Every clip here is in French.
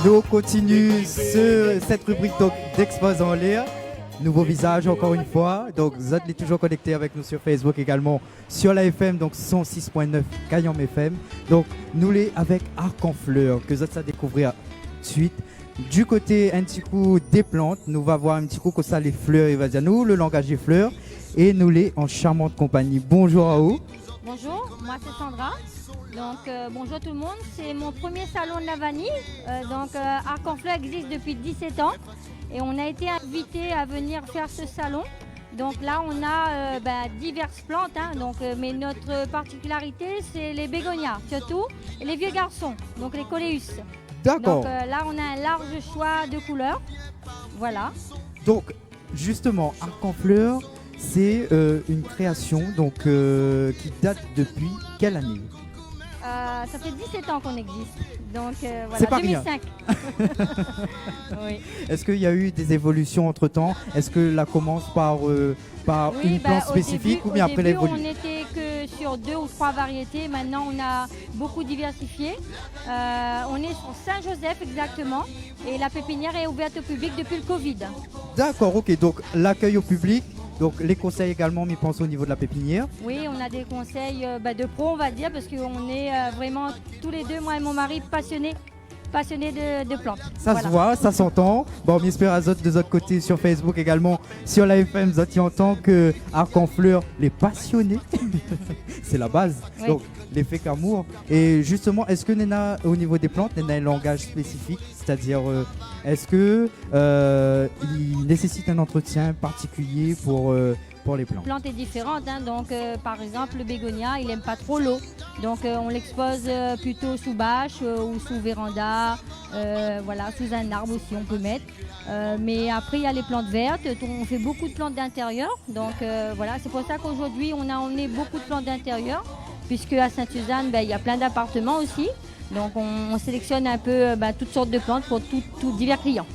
Nous continuons cette rubrique d'Expose en l'air. Nouveau visage encore une fois. Donc vous êtes toujours connectés avec nous sur Facebook également, sur la FM, donc 106.9 Cayenne FM. Donc nous les avec Arc en Fleurs, que vous êtes à découvrir tout de suite. Du côté un petit coup des plantes, nous va voir un petit coup comme ça les fleurs, il va dire nous le langage des fleurs. Et nous les en charmante compagnie. Bonjour à vous. Bonjour, moi c'est Sandra. Donc bonjour tout le monde, c'est mon premier salon de la vanille. Arc en Fleurs existe depuis 17 ans et on a été invité à venir faire ce salon. Donc là on a diverses plantes, mais notre particularité c'est les bégonias surtout et les vieux garçons, donc les coléus. D'accord. Donc là on a un large choix de couleurs. Voilà. Donc justement Arc en Fleurs, c'est une création donc, qui date depuis quelle année? Ça fait 17 ans qu'on existe, donc voilà, c'est pas 2005. Oui. Est-ce qu'il y a eu des évolutions entre temps? Est-ce que là commence par une plante spécifique ou bien après l'évolution? On n'était que sur 2 ou 3 variétés, maintenant on a beaucoup diversifié. On est sur Saint-Joseph exactement et la pépinière est ouverte au public depuis le Covid. D'accord, ok, donc l'accueil au public. Donc les conseils également, mais pense au niveau de la pépinière. Oui, on a des conseils de pro, on va dire, parce qu'on est vraiment tous les deux, moi et mon mari, passionnés de plantes. Ça se voit, ça s'entend. Bon, on espère à de l'autre côté sur Facebook également, sur la FM, vous entend que Arc en Fleurs, les passionnés, c'est la base. Oui. Donc l'effet qu'amour. Et justement, est-ce que Nena, au niveau des plantes, Nena a un langage spécifique? C'est-à-dire, est-ce que il nécessite un entretien particulier pour les plantes? La plante est différente, par exemple le bégonia, il n'aime pas trop l'eau. Donc on l'expose plutôt sous bâche ou sous véranda, sous un arbre aussi on peut mettre. Mais après il y a les plantes vertes, on fait beaucoup de plantes d'intérieur. Donc c'est pour ça qu'aujourd'hui on a emmené beaucoup de plantes d'intérieur, puisque à Sainte-Suzanne il y a plein d'appartements aussi. Donc on sélectionne un peu toutes sortes de plantes pour tous divers clients.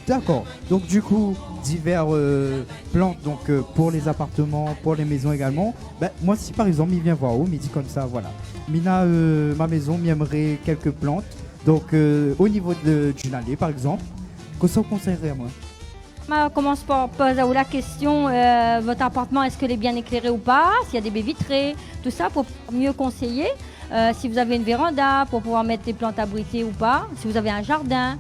D'accord. Donc du coup, divers plantes donc pour les appartements, pour les maisons également. Moi, si par exemple, il vient voir où, il dit comme ça, voilà. Mina, ma maison, m'aimerait quelques plantes. Donc au niveau d'une allée, par exemple, qu'est-ce qu'on conseillerait à moi? On commence par poser la question, votre appartement, est-ce qu'il est bien éclairé ou pas? S'il y a des baies vitrées, tout ça pour mieux conseiller. Si vous avez une véranda, pour pouvoir mettre des plantes abritées ou pas. Si vous avez un jardin,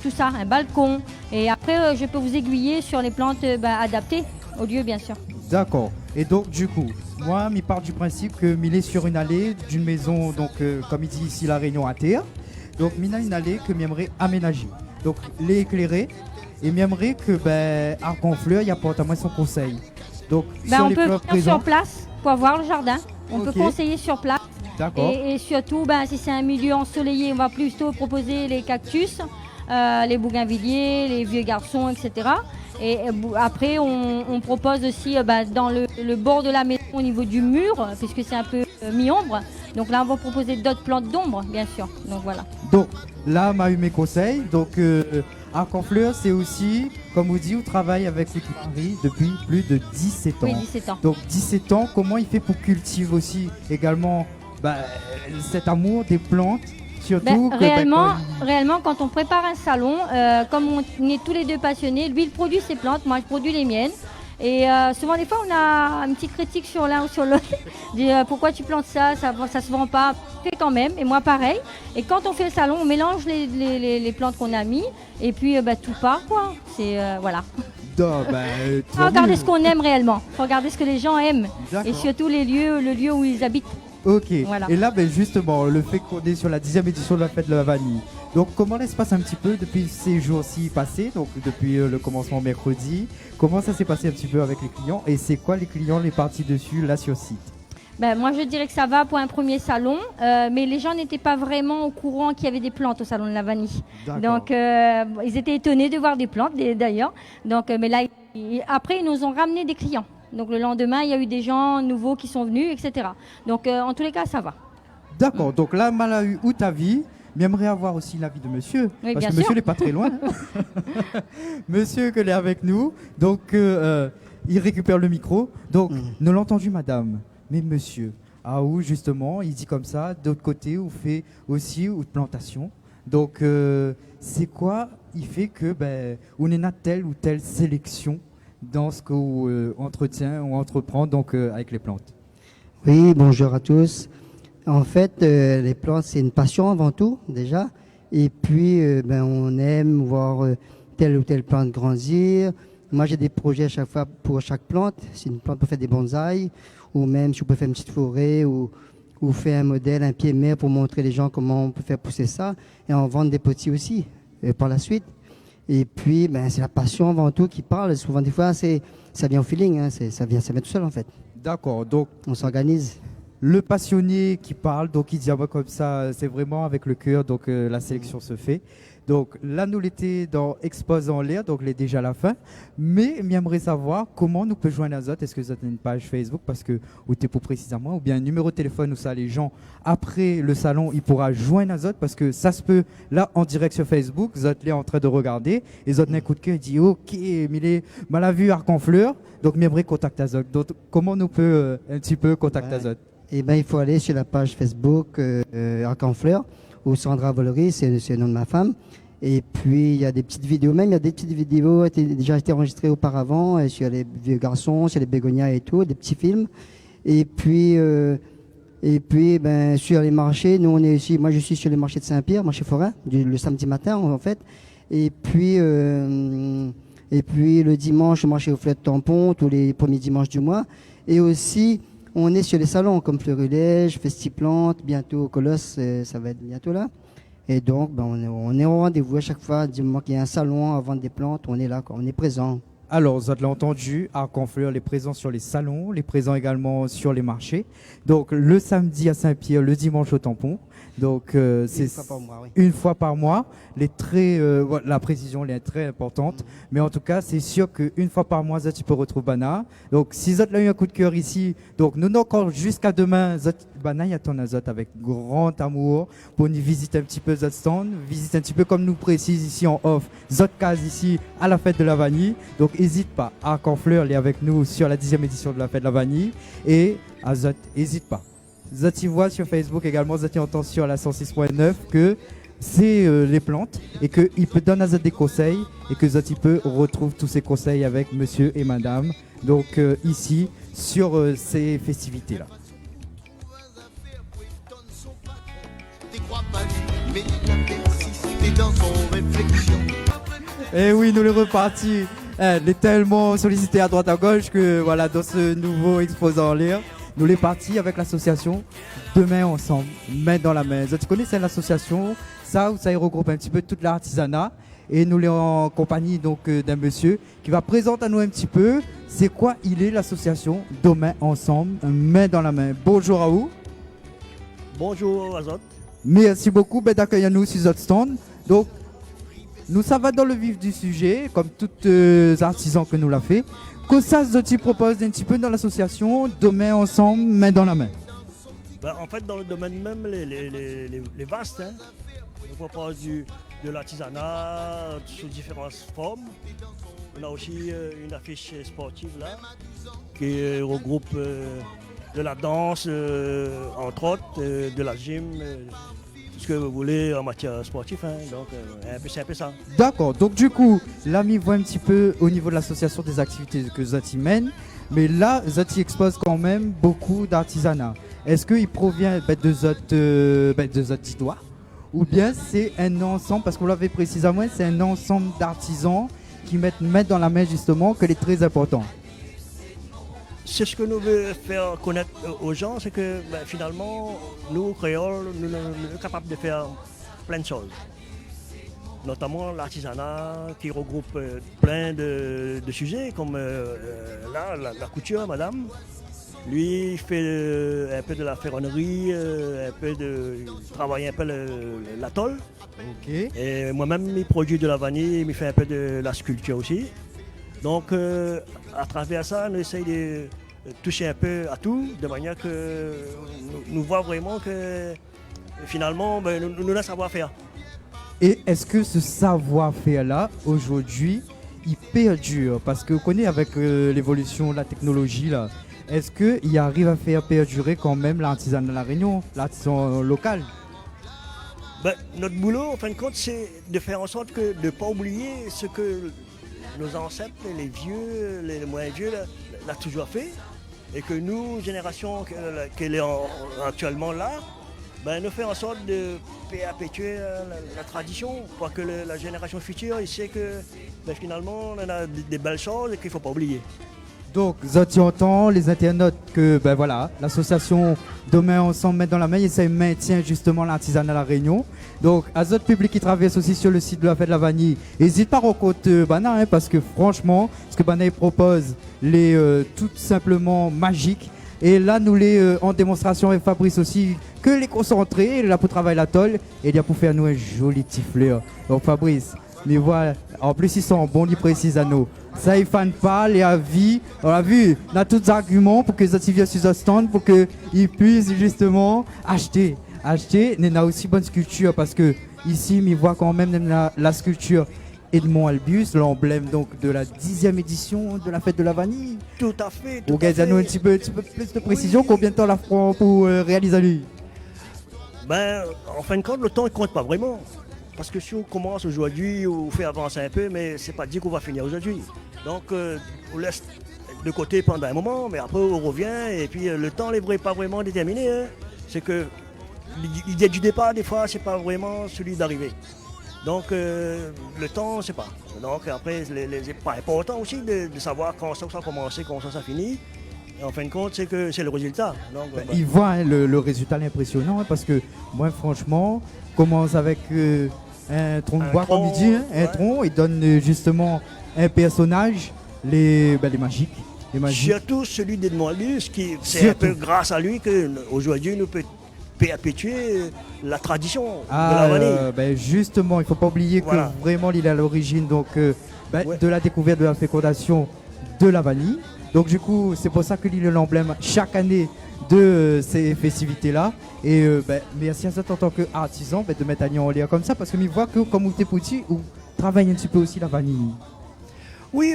tout ça, un balcon. Et après, je peux vous aiguiller sur les plantes adaptées au lieu, bien sûr. D'accord. Et donc, du coup, moi, je pars du principe que il est sur une allée d'une maison, donc comme il dit ici, la Réunion à terre. Donc, il a une allée que j'aimerais aménager. Donc, l'éclairer. Et j'aimerais que Arc en Fleurs, il apporte à moi son conseil. Donc, sur on les peut fleurs venir sur place pour voir le jardin. On peut Ok. conseiller sur place. D'accord. Et surtout, si c'est un milieu ensoleillé, on va plutôt proposer les cactus, les bougainvilliers, les vieux garçons, etc. Et après, on propose aussi dans le bord de la maison, au niveau du mur, puisque c'est un peu mi-ombre. Donc là, on va proposer d'autres plantes d'ombre, bien sûr. Donc voilà. Donc là, m'a eu mes conseils. Donc Arc en Fleurs, c'est aussi, comme vous dites, vous travaillez avec les Marie depuis plus de 17 ans. Oui, 17 ans. Donc 17 ans, comment il fait pour cultiver aussi également cet amour des plantes, surtout que, réellement, quand on prépare un salon, comme on est tous les deux passionnés, lui il produit ses plantes, moi je produis les miennes. Et souvent des fois on a une petite critique sur l'un ou sur l'autre, dit pourquoi tu plantes ça se vend pas, fait quand même, et moi pareil. Et quand on fait le salon, on mélange les plantes qu'on a mis, et puis tout part quoi, c'est voilà. Faut regarder ce qu'on aime réellement, faut regarder ce que les gens aiment, et surtout le lieu où ils habitent. Ok, Voilà. Et là justement, le fait qu'on est sur la 10e édition de la fête de la vanille, donc comment ça se passe un petit peu depuis ces jours-ci passés, donc depuis le commencement mercredi, comment ça s'est passé un petit peu avec les clients et c'est quoi les clients, les parties dessus là sur site? Moi je dirais que ça va pour un premier salon, mais les gens n'étaient pas vraiment au courant qu'il y avait des plantes au salon de la vanille. Donc ils étaient étonnés de voir des plantes d'ailleurs. Donc, mais là, après ils nous ont ramené des clients. Donc le lendemain, il y a eu des gens nouveaux qui sont venus, etc. Donc en tous les cas, ça va. D'accord, donc là, Malawi, où ta vie? J'aimerais avoir aussi l'avis de monsieur, Oui, parce bien que sûr. monsieur n'est pas très loin. Monsieur que est avec nous, donc il récupère le micro. Donc, nous l'avons entendu, madame, mais monsieur, où justement, il dit comme ça, d'autre côté, on fait aussi une plantation. Donc, c'est quoi il fait que on est à telle ou telle sélection dans ce qu'on entretient ou entreprend donc avec les plantes? Oui, bonjour à tous. En fait, les plantes, c'est une passion avant tout, déjà. Et puis, on aime voir telle ou telle plante grandir. Moi, j'ai des projets à chaque fois pour chaque plante. Si une plante peut faire des bonsaïs, ou même si on peut faire une petite forêt, ou faire un modèle, un pied mère pour montrer les gens comment on peut faire pousser ça, et en vendre des petits aussi, par la suite. Et puis, c'est la passion avant tout qui parle. Souvent, des fois, ça vient au feeling, hein, ça vient tout seul, en fait. D'accord, donc On s'organise. le passionné qui parle, donc il dit comme ça, c'est vraiment avec le cœur, donc la sélection se fait. Donc là, nous l'étions dans Expose en l'air, donc il est déjà à la fin. Mais j'aimerais savoir comment nous peut joindre Azote. Est-ce que vous avez une page Facebook parce que ou t'es pour précisément, ou bien un numéro de téléphone où ça les gens après le salon ils pourra joindre Azote parce que ça se peut là en direct sur Facebook. Azote est en train de regarder et Azote n'a un coup de cœur, il dit ok, mais il est mal à vue arc en fleur. Donc j'aimerais contacter Azote. Donc comment nous peut un petit peu contacter Azote? Eh ben, il faut aller sur la page Facebook Arc en Fleur ou Sandra Volory, c'est le nom de ma femme. Et puis il y a des petites vidéos, même il y a des petites vidéos qui ont déjà été enregistrées auparavant sur les vieux garçons, sur les bégonias et tout, des petits films. Et puis sur les marchés, nous on est ici, moi je suis sur les marchés de Saint-Pierre, marché forain, le samedi matin en fait. Et puis le dimanche, le marché aux fleurs de tampon, tous les premiers dimanches du mois. Et aussi on est sur les salons comme Fleurilège, Festiplante, bientôt Colosse, ça va être bientôt là. Et donc, on est au rendez-vous à chaque fois. Du moment qu'il y a un salon à vendre des plantes, on est là, on est présent. Alors, vous avez entendu, Arc en Fleur, les présents sur les salons, les présents également sur les marchés. Donc, le samedi à Saint-Pierre, le dimanche au Tampon. Donc, c'est une fois par mois, oui. Une fois par mois. La précision elle est très importante. Mais en tout cas, c'est sûr qu'une fois par mois, tu peux retrouver Bana. Donc, si vous avez eu un coup de cœur ici, donc nous encore jusqu'à demain, Bana, il y a ton Azote avec grand amour pour nous visiter un petit peu notre stand, visiter un petit peu comme nous précise ici en off, Zot Case ici à la fête de la vanille. Donc, n'hésite pas. Arc en Fleur, il est avec nous sur la 10e édition de la fête de la vanille. Et Azote, n'hésite pas. Zati voit sur Facebook également, Zati entend sur la 106.9 que c'est les plantes et qu'il peut donner à Zati des conseils et que Zati peut retrouve tous ces conseils avec monsieur et madame. Donc ici sur ces festivités-là. Et oui, nous les repartis. Elle est tellement sollicité à droite à gauche que voilà, dans ce nouveau exposant en l'air, nous les partis avec l'association Demain Ensemble, main dans la main. Tu connais cette association, ça regroupe un petit peu toute l'artisanat et nous les en compagnie donc d'un monsieur qui va présenter à nous un petit peu c'est quoi il est l'association Demain Ensemble, main dans la main. Bonjour à vous. Bonjour Azote. Merci beaucoup d'accueillir nous sur notre stand. Donc nous ça va dans le vif du sujet comme tous les artisans que nous l'a fait. Que ça, tu proposes un petit peu dans l'association Demain Ensemble, main dans la main? En fait, dans le domaine même, les vastes, hein, on propose de l'artisanat sous différentes formes. On a aussi une affiche sportive là, qui regroupe de la danse, entre autres, de la gym, tout ce que vous voulez en matière sportive. Hein, donc, c'est un peu ça. D'accord. Donc, du coup, là, on voit un petit peu au niveau de l'association des activités que Zati mène. Mais là, Zati expose quand même beaucoup d'artisanat. Est-ce qu'il provient de Zati d'Idoire ou bien c'est un ensemble, parce qu'on l'avait précisément, c'est un ensemble d'artisans qui mettent main dans la main justement, que est très important? C'est ce que nous voulons faire connaître aux gens, c'est que finalement, nous, créoles, nous sommes capables de faire plein de choses. Notamment l'artisanat qui regroupe plein de sujets, comme là, la couture, madame. Lui, il fait un peu de la ferronnerie, il travaille un peu la tôle. Okay. Et moi-même, il produit de la vanille, il fait un peu de la sculpture aussi. Donc, à travers ça, on essaye de toucher un peu à tout, de manière que nous voyons vraiment que finalement, nous avons savoir-faire. Et est-ce que ce savoir-faire-là, aujourd'hui, il perdure? Parce que vous connaissez avec l'évolution de la technologie, là, est-ce qu'il arrive à faire perdurer quand même l'artisanat de la Réunion, l'artisan local? Ben, notre boulot, en fin de compte, c'est de faire en sorte de ne pas oublier ce que nos ancêtres, les vieux, les moins vieux, l'ont toujours fait. Et que nous, génération qu'elle est actuellement là, ben, nous faire en sorte de perpétuer la tradition pour que la génération future il sait que ben, finalement on a des belles choses et qu'il ne faut pas oublier. Donc, Zoti entend les internautes que ben voilà, l'association Demain Ensemble met dans la main et ça maintient justement l'artisanat à La Réunion. Donc, à d'autres publics qui traversent aussi sur le site de la Fête de la Vanille, n'hésite pas à rencontrer Bana hein, parce que franchement, ce que Bana propose, les tout simplement magique. Et là, nous les en démonstration avec Fabrice aussi, que les concentrés, là pour travailler la tôle, et bien pour faire nous un joli petit fleur. Donc Fabrice, mais voilà, en plus ils sont bons, ils précisent à nous. Ça, ils ne pas, les avis, on a vu, on a tous les arguments pour que les autres viennent sur le stand, pour qu'ils puissent justement acheter. On a aussi bonne sculpture parce que ici, ils voient quand même la sculpture Edmond Albius, l'emblème donc de la 10e édition de la Fête de la Vanille. Tout à fait. Vous avez nous un petit peu plus de précision, oui. Combien de temps la prend pour réaliser lui? Ben, en fin de compte, le temps ne compte pas vraiment. Parce que si on commence aujourd'hui, on fait avancer un peu, mais c'est pas dit qu'on va finir aujourd'hui. Donc, on laisse de côté pendant un moment, mais après on revient, et puis le temps n'est pas vraiment déterminé. Hein. C'est que l'idée du départ, des fois, c'est pas vraiment celui d'arriver. Donc, le temps, on ne sait pas. Donc, après, c'est pas important aussi de savoir quand ça a commencé, quand ça finit. Et en fin de compte, c'est que c'est le résultat. Donc, il voit hein, le résultat impressionnant hein, parce que moi, franchement, commence avec un tronc de bois, comme il dit, hein, un tronc, il donne justement un personnage, les magiques. Surtout celui d'Edmond Albius, c'est un peu grâce à lui qu'aujourd'hui, nous peut perpétuer la tradition de la vanille. Ben justement, il ne faut pas oublier que vraiment il est à l'origine de la découverte de la fécondation de la vanille. Donc du coup, c'est pour ça que l'île est l'emblème chaque année de ces festivités-là. Et merci à ça en tant qu'artisan de mettre à en l'air comme ça, parce que je vois que comme vous êtes petit, vous travaillez un petit peu aussi la vanille. Oui,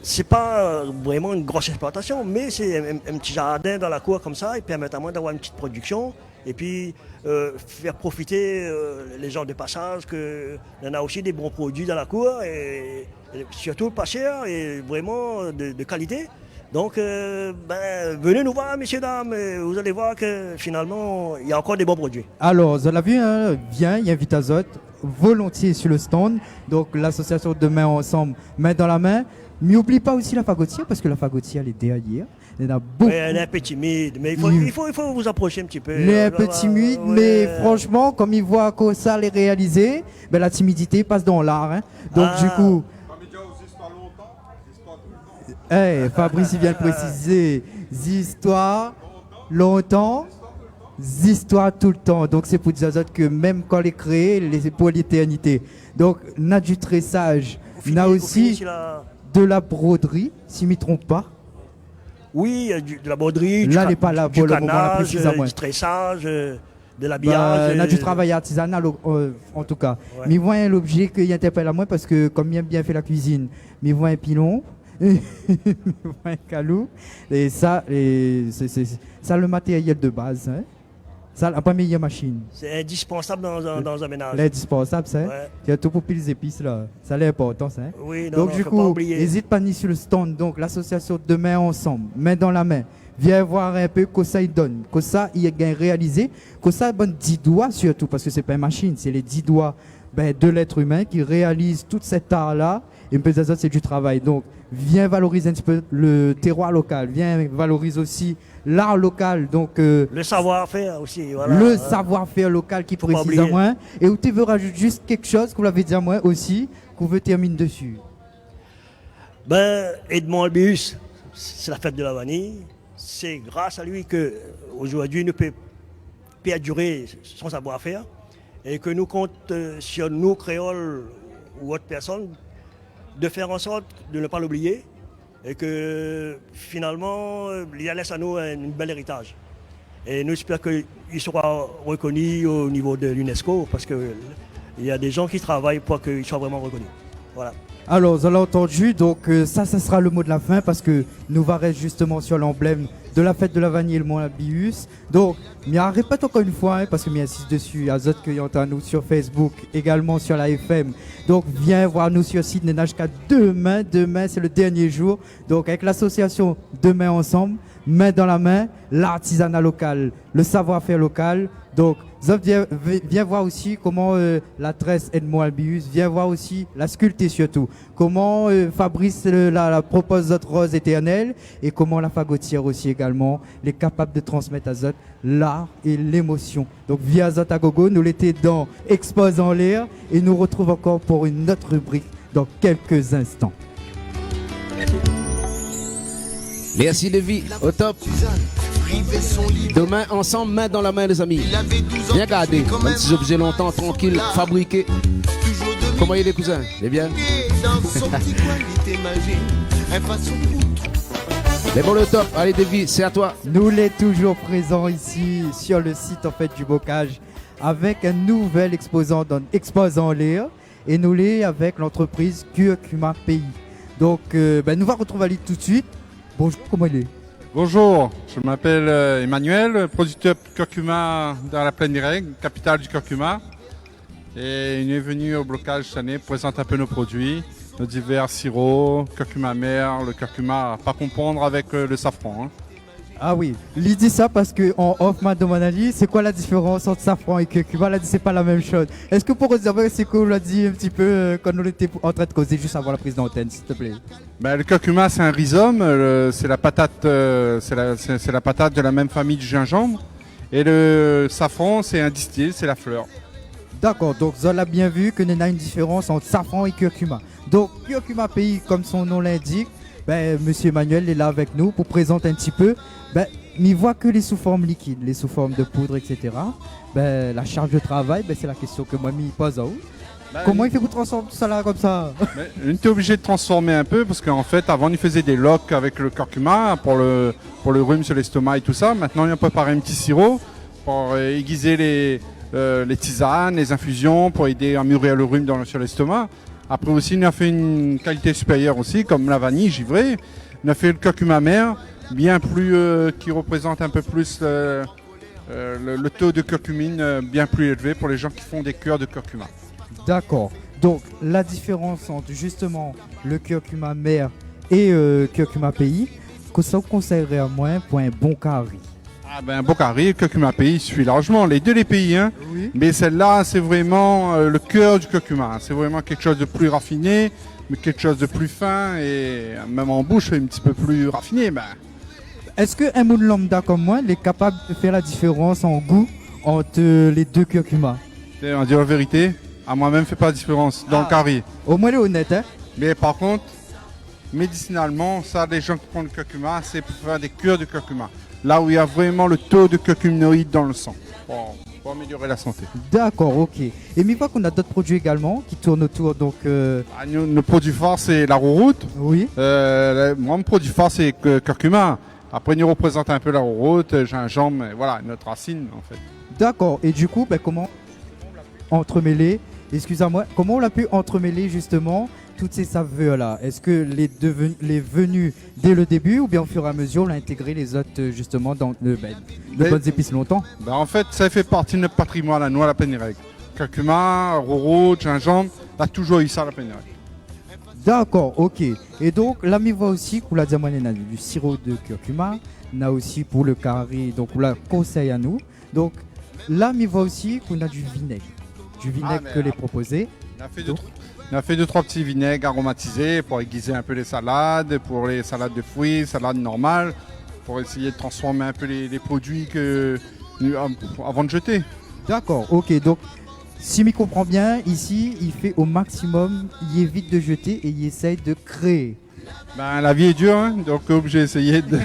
c'est pas vraiment une grosse exploitation, mais c'est un petit jardin dans la cour comme ça, il permet à moi d'avoir une petite production. Et puis faire profiter les gens de passage, qu'on a aussi des bons produits dans la cour, et surtout pas cher et vraiment de qualité. Donc venez nous voir, messieurs, dames, vous allez voir que finalement il y a encore des bons produits. Alors, vous l'avez vu, hein, viens, il invite Azot volontiers sur le stand. Donc l'association Demain Ensemble, main dans la main. Mais n'oublie pas aussi la fagotière, parce que la fagotière elle est derrière. Elle a beaucoup. Elle est un peu timide, mais il faut vous approcher un petit peu. Elle est un peu timide, mais franchement, comme il voit que ça les réaliser, la timidité passe dans l'art. Hein. Donc du coup. Hey, Fabrice il vient de préciser, histoires longtemps, histoires tout le temps. Donc c'est pour dire que même quand les créé, c'est pour l'éternité. Donc on a du tressage, on a aussi de la broderie, si je ne me trompe pas. Oui, de la broderie, là, pas là du canage, du tressage, de l'habillage. On a du travail artisanal en tout cas. Ouais. Mais voyez l'objet qui interpelle à moi parce que comme il a bien fait la cuisine, mais voyez un pilon. un calou et ça c'est ça le matériel de base hein. Ça la première machine c'est indispensable dans un ménage. L'indispensable c'est il y a tout pour piler les épices là, ça c'est important hein. Oui, non, donc non, du coup n'hésite pas ni sur le stand. Donc l'association Demain Ensemble, main dans la main, viens voir un peu que ça il donne, que ça il a réalisé, que ça bonne 10 doigts surtout parce que c'est pas une machine, c'est les 10 doigts de l'être humain qui réalise tout cet art là. Et peut-être c'est du travail. Donc, viens valoriser un petit peu le terroir local. Viens valoriser aussi l'art local. Donc, le savoir-faire aussi. Voilà, le savoir-faire local qui précise à moi. Et où tu veux rajouter juste quelque chose, que vous l'avez dit à moi aussi, qu'on veut terminer dessus. Edmond Albius, c'est la fête de la vanille. C'est grâce à lui qu'aujourd'hui, nous peut perdurer son savoir-faire. Et que nous comptons sur nous, créoles ou autres personnes, de faire en sorte de ne pas l'oublier et que finalement, il laisse à nous un bel héritage. Et nous espérons qu'il sera reconnu au niveau de l'UNESCO parce qu'il y a des gens qui travaillent pour qu'il soit vraiment reconnu. Voilà. Alors, vous avez entendu, donc ça sera le mot de la fin parce que nous va rester justement sur l'emblème de la fête de la vanille et le Moabius. Donc, je répète encore une fois, parce que je insiste dessus, à Zot qui entend nous sur Facebook, également sur la FM. Donc, viens voir nous sur le site Nenage jusqu'à demain. Demain, c'est le dernier jour. Donc, avec l'association Demain Ensemble, main dans la main, l'artisanat local, le savoir-faire local. Donc, Zot viens voir aussi comment la tresse Edmond Albius, viens voir aussi la sculpter surtout. Comment Fabrice la propose Zot Rose éternelle et comment la fagotière aussi également est capable de transmettre à Zot l'art et l'émotion. Donc, via Zot à Gogo, nous l'étions dans Expose en l'air et nous retrouvons encore pour une autre rubrique dans quelques instants. Merci Lévi, au top. Demain, ensemble, main dans la main, les amis. Bien gardé, un petit objet longtemps, tranquille, fabriqué. Comment il est, les cousins? Eh bien. Mais bon, le top, allez, Lévi, c'est à toi. Nous l'est toujours présent ici sur le site en fait du Bocage avec un nouvel exposant dans Exposant l'air et nous l'est avec l'entreprise Curcuma Pays. Donc, nous allons retrouver Ali tout de suite. Bonjour, comment il est? Bonjour, je m'appelle Emmanuel, producteur curcuma dans la plaine des Règles, capitale du curcuma. Et il est venu au blocage cette année pour présenter un peu nos produits, nos divers sirops, curcuma mer, le curcuma à pas confondre avec le safran. Hein. Ah oui, il dit ça parce qu'en off m'a demandé c'est quoi la différence entre safran et curcuma. Elle a dit c'est pas la même chose. Est-ce que pour dire c'est quoi on l'a dit un petit peu quand on était en train de causer juste avant la prise d'antenne, s'il te plaît? Ben, le curcuma c'est un rhizome, c'est la patate, c'est la patate de la même famille du gingembre. Et le safran c'est un distillé, c'est la fleur. D'accord, donc vous avez bien vu que nous a une différence entre safran et curcuma. Donc Curcuma Pays, comme son nom l'indique, Monsieur Emmanuel est là avec nous pour présenter un petit peu. Il voit que les sous formes liquides, les sous formes de poudre, etc. La charge de travail, c'est la question que moi m'y pose à vous. Comment il fait que vous transformez tout ça là comme ça? On était obligé de transformer un peu parce qu'en fait avant il faisait des locs avec le curcuma pour le rhume sur l'estomac et tout ça. Maintenant il a préparé un petit sirop pour aiguiser les tisanes, les infusions pour aider à mûrir le rhume sur l'estomac. Après aussi, on a fait une qualité supérieure aussi, comme la vanille givrée. On a fait le curcuma mer, bien plus, qui représente un peu plus le taux de curcumine bien plus élevé pour les gens qui font des cures de curcuma. D'accord. Donc, la différence entre justement le curcuma mer et curcuma pays, que ça vous conseillerait à moi pour un bon curry? Un bon curry, le curcuma pays suit largement, les deux les pays, hein. Oui. Mais celle-là, c'est vraiment le cœur du curcuma. C'est vraiment quelque chose de plus raffiné, mais quelque chose de plus fin et même en bouche, un petit peu plus raffiné. Est-ce qu'un monde lambda comme moi est capable de faire la différence en goût entre les deux curcumas? On dit la vérité, à moi-même, fait pas la différence dans le curry. Au moins, il est honnête, hein? Mais par contre, médicinalement, ça, les gens qui font le curcuma, c'est pour faire des cures de curcuma. Là où il y a vraiment le taux de curcuminoïdes dans le sang, pour améliorer la santé. D'accord, ok. Et mais voit qu'on a d'autres produits également qui tournent autour, donc... Nos produits phares, c'est la rouroute. Oui. Mon produit phare, c'est curcuma. Après, nous représente un peu la rouroute, gingembre, voilà, notre racine, en fait. D'accord. Et du coup, comment entremêler, excusez-moi, comment on a pu entremêler justement toutes ces saveurs-là? Est-ce que les venues dès le début ou bien au fur et à mesure on a intégré les autres justement dans de bonnes épices longtemps? En fait, ça fait partie de notre patrimoine à nous à la plaine des Règles. Curcuma, rouroute, gingembre, on a toujours eu ça à la plaine des Règles. D'accord, ok. Et donc là, on voit aussi qu'on a du sirop de curcuma, on a aussi pour le curry, donc on la conseille à nous. Donc là, on voit aussi qu'on a du vinaigre que les proposés. On a fait 2-3 petits vinaigres aromatisés pour aiguiser un peu les salades, pour les salades de fruits, salades normales, pour essayer de transformer un peu les produits avant de jeter. D'accord, ok. Donc, si je comprends bien, ici, il fait au maximum, il évite de jeter et il essaye de créer. La vie est dure, hein, donc obligé d'essayer de...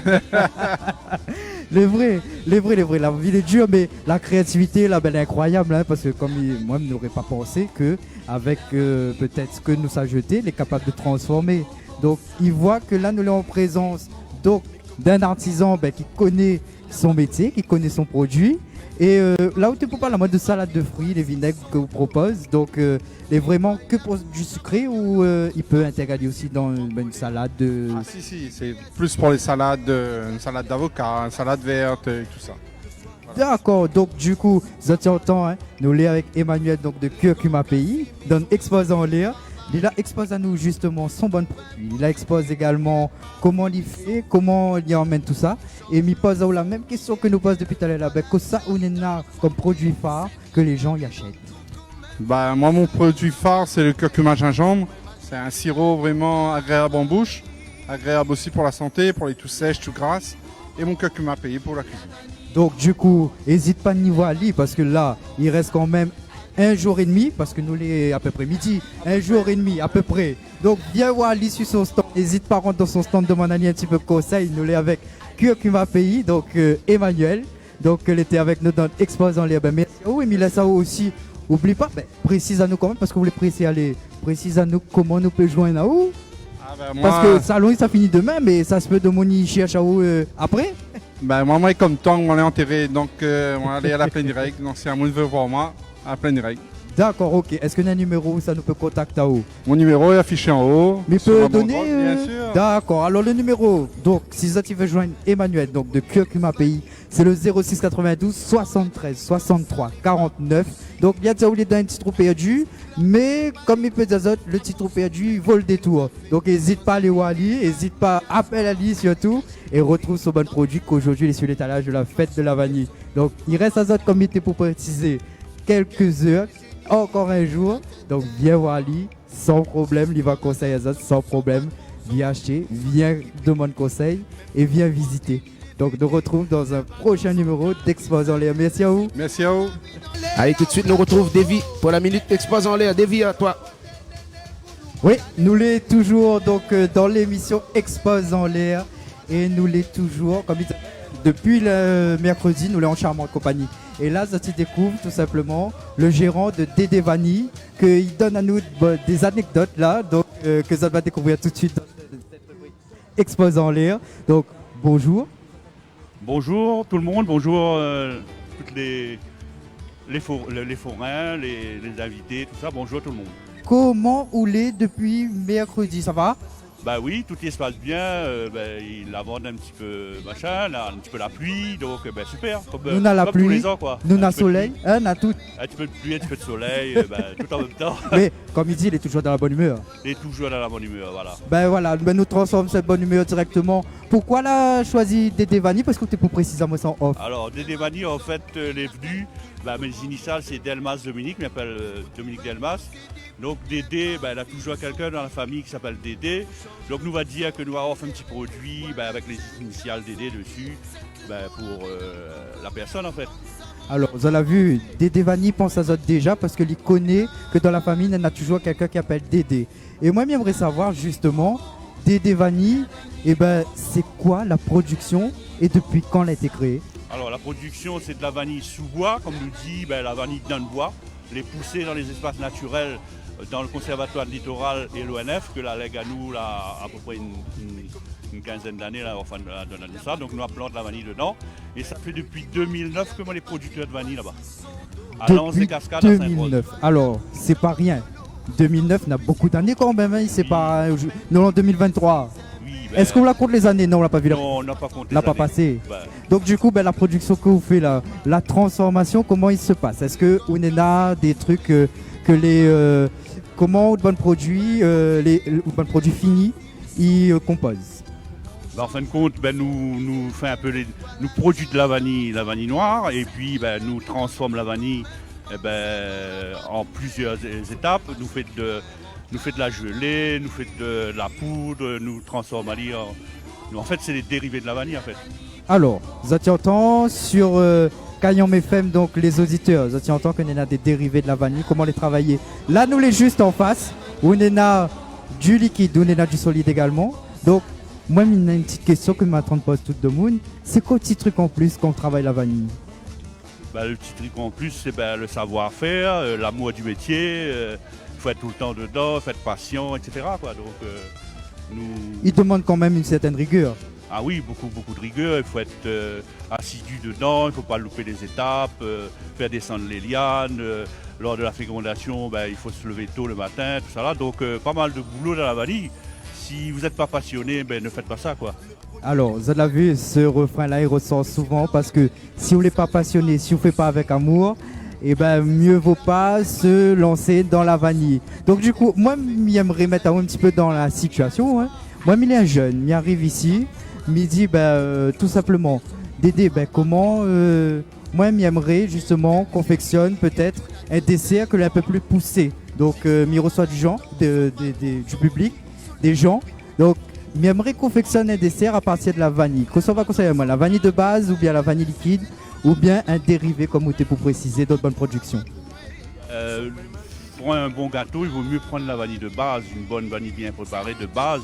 Les vrais, la vie est dure, mais la créativité là, elle est incroyable, hein, parce que comme moi, je n'aurais pas pensé qu'avec peut-être ce que nous a jeté, il est capable de transformer. Donc, il voit que là, nous sommes en présence donc d'un artisan qui connaît son métier, qui connaît son produit. Et là où tu peux pas la mode de salade de fruits, les vinaigres que vous propose, donc est vraiment que pour du sucré ou il peut intégrer aussi dans une salade de... Ah si, c'est plus pour les salades, une salade d'avocat, une salade verte et tout ça. D'accord, donc du coup, vous entendez, hein, nous l'est avec Emmanuel donc, de Curcuma Pays, dans exposant en l'air. Il a expose à nous justement son bon produit. Il a expose également comment il fait, comment il emmène tout ça. Et il pose la même question que nous pose depuis tout à l'heure. Que ça, on a comme produit phare que les gens y achètent. Bah, moi, mon produit phare, c'est le curcuma gingembre. C'est un sirop vraiment agréable en bouche, agréable aussi pour la santé, pour les toux sèches, toux grasses. Et mon curcuma pays pour la cuisine. Donc du coup, n'hésite pas à niveau Ali parce que là, il reste quand même 1 jour et demi, parce que nous l'est à peu près midi, 1 jour et demi à peu près. Donc viens voir Ali sur son stand, n'hésite pas à rentrer dans son stand, demander un petit peu de conseil. Nous l'est avec Curcuma Pays, donc Emmanuel, donc elle était avec nous dans l'exposant les merci. Oui, mais là ça aussi, oublie pas, précise à nous quand même, parce que vous voulez précise à nous comment nous peut joindre à où. Parce que le salon ça finit demain, mais ça se peut de mon chercher à où après. Ben moi comme temps, on est enterré, donc on va aller à la pleine règle. Donc si un monde veut voir moi, à la pleine règle. D'accord, ok. Est-ce qu'il y a un numéro où ça nous peut contacter à où? Mon numéro est affiché en haut. Mais peut donner bien sûr. D'accord. Alors le numéro, donc si tu veux joindre Emmanuel, donc de Curcuma Pays, c'est le 06 92 73 63 49. Donc bien sûr, il est dans un petit trou perdu, mais comme il peut dire le petit trou perdu, il vaut le détour. Donc n'hésite pas à aller voir Ali, n'hésite pas à appeler Ali surtout et retrouve ce bon produit qu'aujourd'hui il est sur l'étalage de la fête de la vanille. Donc il reste à autres comité pour préciser quelques heures, encore un jour. Donc viens voir Ali sans problème, il va conseiller à autres sans problème. Viens acheter, viens demander conseil et viens visiter. Donc nous retrouve dans un prochain numéro d'Expose en l'air. Merci à vous. Merci à vous. Allez, tout de suite, nous retrouve Davy pour la minute d'Expose en l'air. Davy, à toi. Oui, nous l'est toujours donc dans l'émission Expose en l'air et nous l'est toujours comme depuis le mercredi, nous l'est en charmante compagnie. Et là, ça tu découvres tout simplement le gérant de Dédé Vanille qu'il donne à nous des anecdotes là, donc que ça va découvrir tout de suite dans cette rubrique Expose en l'air. Donc bonjour. Bonjour tout le monde, bonjour toutes les forains, les invités, tout ça, bonjour tout le monde. Comment rouler depuis mercredi, ça va? Bah oui, tout se passe bien, il avance un petit peu machin, là, un petit peu la pluie, donc super, comme, nous avons la comme pluie, tous les ans quoi. Nous avons le soleil, on a tout. Un petit peu de pluie, un petit peu de soleil, tout en même temps. Mais comme il dit, il est toujours dans la bonne humeur. Il est toujours dans la bonne humeur, voilà. Ben voilà, nous transformons cette bonne humeur directement. Pourquoi là choisi Dédé Vanille? Parce que tu es pour précisément ça en off. Alors Dédé Vanille en fait, elle est venue, mes initiales c'est Delmas Dominique, je m'appelle Dominique Delmas. Donc Dédé, elle a toujours quelqu'un dans la famille qui s'appelle Dédé. Donc nous va dire que nous avons fait un petit produit avec les initiales Dédé dessus pour la personne en fait. Alors vous avez vu, Dédé Vanille pense à ça déjà parce qu'il connaît que dans la famille, il y a toujours quelqu'un qui appelle Dédé. Et moi j'aimerais savoir justement, Dédé Vanille, c'est quoi la production et depuis quand elle a été créée? Alors la production c'est de la vanille sous bois, comme nous dit la vanille dans le bois, les pousser dans les espaces naturels dans le conservatoire de littoral et l'ONF que la lègue à nous là, à peu près une quinzaine d'années enfin donne ça, donc nous plantons la vanille dedans et ça fait depuis 2009 que moi les producteurs de vanille là-bas. À Lens des Cascades à Saint-Rose. Alors c'est pas rien. 2009 n'a beaucoup d'années quand même, hein, c'est pas non en 2023. Oui, est-ce qu'on la compte les années? Non, on l'a pas vu. Non, on n'a pas compté. L'a pas passé. Donc du coup, la production que vous faites là, la transformation, comment il se passe? Est-ce que on a des trucs que les comment de bons produits, les bons produits finis, ils composent? En fin de compte, nous fait un peu nous produisons de la vanille noire, et puis nous transformons la vanille en plusieurs étapes. Nous fait de la gelée, nous fait de la poudre, nous transformons la vanille en fait, c'est les dérivés de la vanille en fait. Alors, vous avez entendu sur Kayam FM, donc les auditeurs, vous avez entendu qu'on a des dérivés de la vanille, comment les travailler. Là, nous les juste en face, on a du liquide, on a du solide également. Donc, moi, il y a une petite question que m'attend de poser tout le monde. C'est quoi le petit truc en plus quand on travaille la vanille? Le petit truc en plus, c'est le savoir-faire, l'amour du métier. Il faut être tout le temps dedans, il faut être patient, etc. Quoi. Donc, il demande quand même une certaine rigueur. Ah oui, beaucoup de rigueur, il faut être assidu dedans, il ne faut pas louper les étapes, faire descendre les lianes. Lors de la fécondation, il faut se lever tôt le matin, tout ça là. Donc pas mal de boulot dans la vanille. Si vous n'êtes pas passionné, ne faites pas ça, quoi. Alors, vous avez vu, ce refrain-là, il ressort souvent parce que si vous n'êtes pas passionné, si vous ne faites pas avec amour, mieux vaut pas se lancer dans la vanille. Donc du coup, moi, j'aimerais mettre un petit peu dans la situation. Hein. Moi, il est un jeune, il arrive ici, il dit tout simplement, Dédé, comment moi, j'aimerais justement confectionne peut-être un dessert que l'on un peu plus poussé. Donc, il reçoit du du public, des gens. Donc, j'aimerais confectionner un dessert à partir de la vanille. Qu'est-ce qu'on va conseiller moi, la vanille de base ou bien la vanille liquide ou bien un dérivé comme vous pour préciser d'autres bonnes productions. Pour un bon gâteau, il vaut mieux prendre la vanille de base, une bonne vanille bien préparée de base.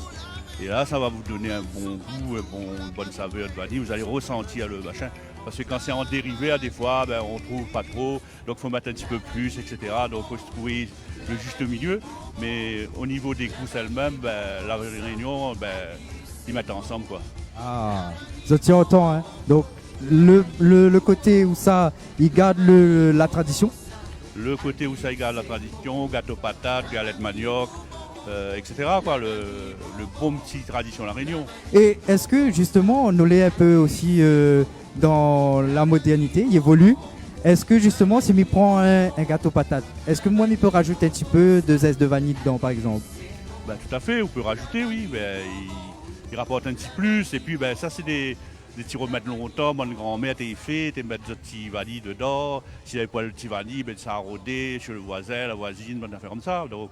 Et là, ça va vous donner un bon goût, une bonne saveur de vanille. Vous allez ressentir le machin. Parce que quand c'est en dérivé, des fois, on ne trouve pas trop. Donc, il faut mettre un petit peu plus, etc. Donc, il faut se trouver le juste milieu. Mais au niveau des goûts elles-mêmes, la Réunion, ils mettent ensemble, quoi. Ah, je tiens autant. Hein. Donc, le côté où ça, il garde la tradition. Le côté où ça, il garde la tradition, gâteau patate, galette manioc. Etc. Quoi, le bon petit tradition La Réunion. Et est-ce que justement on est un peu aussi dans la modernité, il évolue. Est-ce que justement si je prends un gâteau patate, est-ce que moi je peux rajouter un petit peu de zeste de vanille dedans par exemple? Tout à fait, on peut rajouter, oui. Il rapporte un petit plus. Et puis ça c'est des petits remèdes longtemps. Mon grand-mère t'a fait, tu mets des petits vanilles dedans. S'il n'y avait pas le petit vanille, ça a rodé chez le voisin, la voisine, on a fait comme ça. Donc,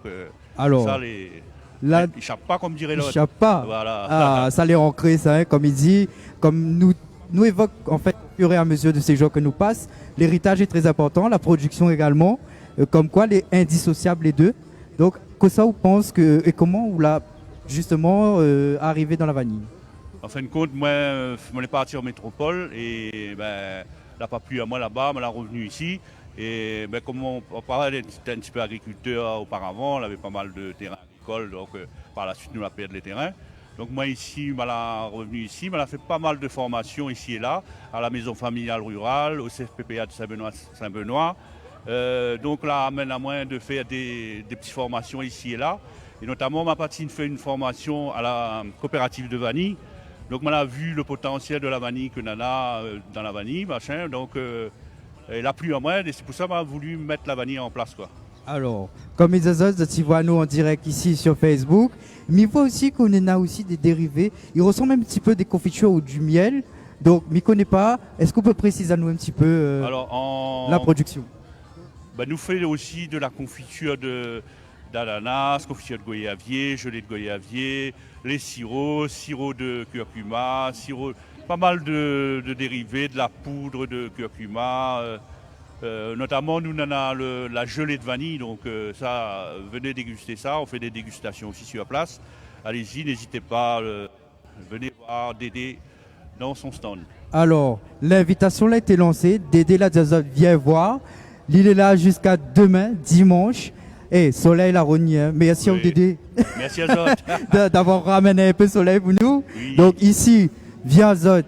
alors, ça, ils n'échappent pas, comme dirait l'autre. Ils n'échappent pas. Voilà. Ah, ça les ancré, ça, hein, comme il dit. Comme nous évoque, en fait, au fur et à mesure de ces jours que nous passons, l'héritage est très important, la production également. Comme quoi, les indissociables, les deux. Donc, que ça, vous pense que, et comment vous l'a justement arrivé dans la vanille? En fin de compte, moi, je suis parti en métropole et n'a pas plu à moi là-bas, je suis revenu ici. Et comme on parlait d'être un petit peu agriculteur auparavant, on avait pas mal de terrains agricoles, donc par la suite, nous avons perdu les terrains. Donc moi ici, je suis revenu ici, je fait pas mal de formations ici et là, à la maison familiale rurale, au CFPPA de Saint-Benoît. Donc là, amène à moi de faire des petites formations ici et là. Et notamment, ma patine fait une formation à la coopérative de vanille. Donc, on a vu le potentiel de la vanille que Nana dans la vanille, machin. Donc, elle a plu à moi et c'est pour ça qu'on a voulu mettre la vanille en place, quoi. Alors, comme ils disent, tu vois nous en direct ici sur Facebook, mais il faut aussi qu'on a aussi des dérivés. Ils ressemblent un petit peu des confitures ou du miel. Donc, je ne connais pas. Est-ce qu'on peut préciser à nous un petit peu la production? Nous faisons aussi de la confiture d'ananas, confiture de goyavier, gelée de goyavier, les sirops, sirop de curcuma, pas mal de dérivés, de la poudre de curcuma. Notamment, nous on a la gelée de vanille, donc ça, venez déguster ça. On fait des dégustations aussi sur la place. Allez-y, n'hésitez pas, venez voir Dédé dans son stand. Alors, l'invitation a été lancée. Dédé la Diazot vient voir. L'île est là jusqu'à demain, dimanche. Et soleil la Rogne, merci oui. à Dédé. Merci à Zot. d'avoir ramené un peu de soleil pour nous. Oui. Donc ici, via Zot,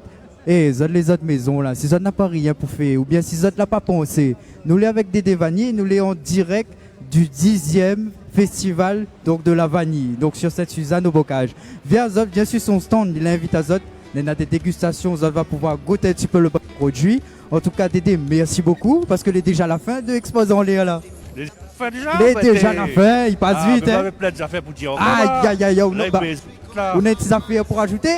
et Zot les autres maisons là, si Zot n'a pas rien pour faire, ou bien si Zot l'a pas pensé, nous les avec Dédé Vanille, nous les en direct du 10e festival donc de la vanille, donc sur cette Suzanne au bocage. Via Zot, bien sûr son stand, il invite à Zot, il y a des dégustations, Zot va pouvoir goûter un petit peu le produit. En tout cas Dédé, merci beaucoup, parce que est déjà la fin de Exposant Léa là. Déjà, déjà la fin, il passe vite. Vous avez plein d'affaires pour dire. Aïe, on a des petites affaires pour ajouter.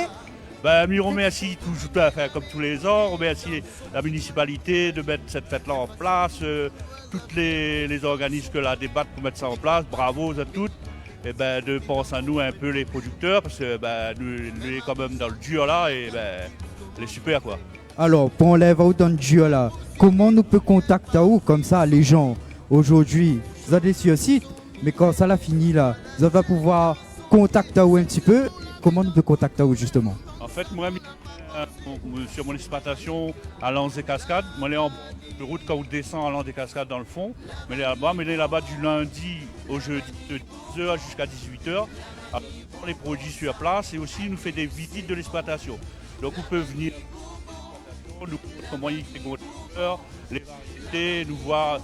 Je remercie toujours, comme tous les ans, on remercie la municipalité de mettre cette fête-là en place, tous les organismes que la débattent pour mettre ça en place, bravo à toutes. Et de penser à nous un peu les producteurs, parce que nous sommes quand même dans le dur là, et elle est super quoi. Alors, pour on lève dans le dur là, comment nous peut contacter où comme ça les gens aujourd'hui? Vous avez sur le site, mais quand ça l'a fini là, vous allez pouvoir contacter où un petit peu. Comment nous peut contacter où justement? En fait, moi, sur mon exploitation à Lens des Cascades, moi, je suis en route quand on descend à Lens des Cascades dans le fond, mais je suis là-bas du lundi au jeudi de 10h jusqu'à 18h. Les produits sur place et aussi nous fait des visites de l'exploitation. Donc on peut venir nous montrer comment il fait les variétés, nous voir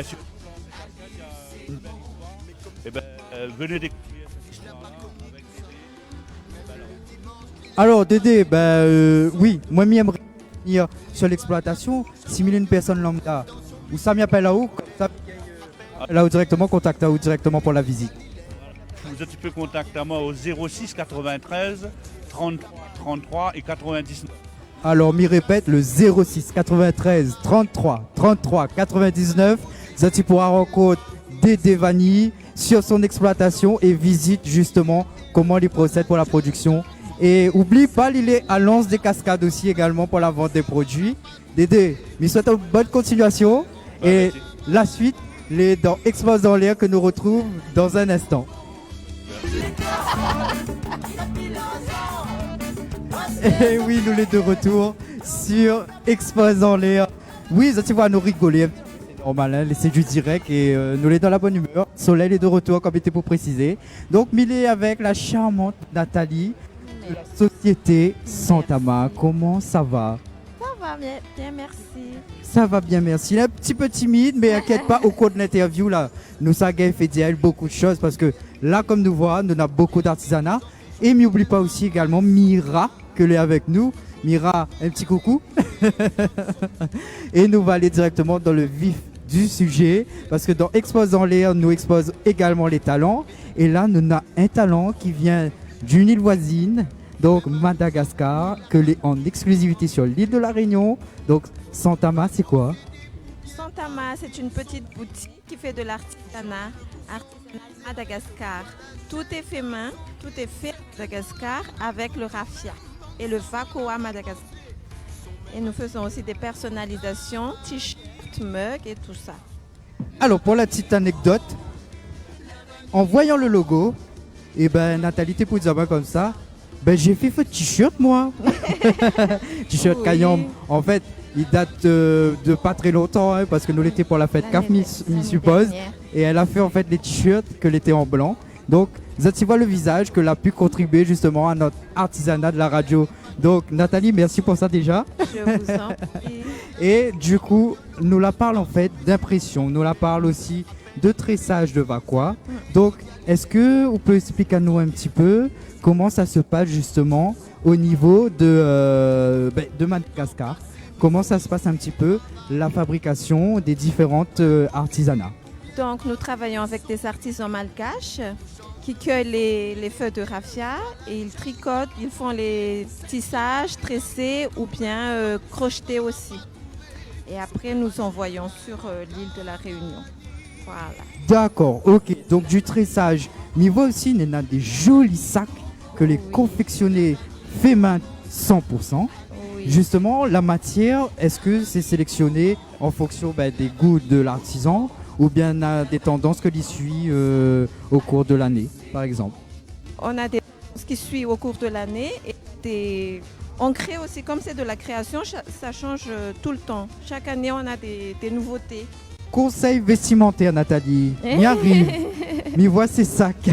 sur venez découvrir. Alors Dédé, oui, moi j'aimerais venir sur l'exploitation. 6 000 personnes lambda. Ou ça m'appelle là où là où directement, contacte là où directement pour la visite. Tu peux contacter moi au 06 93 33 33 et 99. Alors, m'y répète, le 06 93 33 33 99. Ça, tu pourras rencontrer Dédé Vanille sur son exploitation et visite justement comment il procède pour la production. Et oublie pas, il est à Lens des Cascades aussi également pour la vente des produits. Dédé, je souhaite une bonne continuation. Et merci. La suite, les dans Expose dans l'air que nous retrouvons dans un instant. Et oui, nous les de retour sur Expose en l'air. Oui, ça tu vois, nous rigoler. C'est normal, hein, c'est du direct et nous les dans la bonne humeur. Soleil est de retour, comme était pour préciser. Donc, Milé avec la charmante Nathalie de la société Santama. Comment ça va? Ça va bien, merci. Ça va bien, merci. Il est un petit peu timide, mais inquiète pas, au cours de l'interview, là, nous avons fait dire beaucoup de choses parce que là, comme nous voyons, nous avons beaucoup d'artisanat. Et n'oublie pas aussi également Mira, que est avec nous. Mira, un petit coucou. Et nous allons aller directement dans le vif du sujet parce que dans Expose en l'air, nous expose également les talents. Et là, nous avons un talent qui vient d'une île voisine, donc Madagascar, que est en exclusivité sur l'île de la Réunion. Donc, Santama, c'est quoi? Santama, c'est une petite boutique qui fait de l'artisanat de Madagascar. Tout est fait main, tout est fait à Madagascar avec le raffia et le vacoa Madagascar. Et nous faisons aussi des personnalisations, t-shirts, mugs et tout ça. Alors, pour la petite anecdote, en voyant le logo, et Nathalie, t'es pour dire comme ça, j'ai fait ce t-shirt, moi. T-shirt Oui. Kayam. En fait, il date de pas très longtemps, hein, parce que nous l'étions pour la fête CAF, m'y suppose. Dernière. Et elle a fait en fait les t-shirts que l'étaient en blanc. Donc, tu vois le visage que l'a pu contribuer justement à notre artisanat de la radio. Donc, Nathalie, merci pour ça déjà. Je vous en prie. Et du coup, nous la parle en fait d'impression. Nous la parle aussi de tressage de vacois. Donc, est-ce que vous pouvez expliquer à nous un petit peu comment ça se passe justement au niveau de Madagascar? Comment ça se passe un petit peu la fabrication des différentes artisanats? Donc nous travaillons avec des artisans malgaches qui cueillent les feuilles de raffia et ils tricotent, ils font les tissages, tressés ou bien crochetés aussi. Et après nous envoyons sur l'île de la Réunion. Voilà. D'accord, ok. Donc du tressage. Mais il voit aussi, il y a des jolis sacs que les Oui. confectionnés fait main 100%. Oui. Justement, la matière, est-ce que c'est sélectionné en fonction des goûts de l'artisan ou bien des tendances que l'y suit au cours de l'année, par exemple? On a des choses qui suivent au cours de l'année et on crée aussi, comme c'est de la création, ça change tout le temps. Chaque année, on a des nouveautés. Conseil vestimentaire, Nathalie. M'y arrive. M'y voit ces sacs.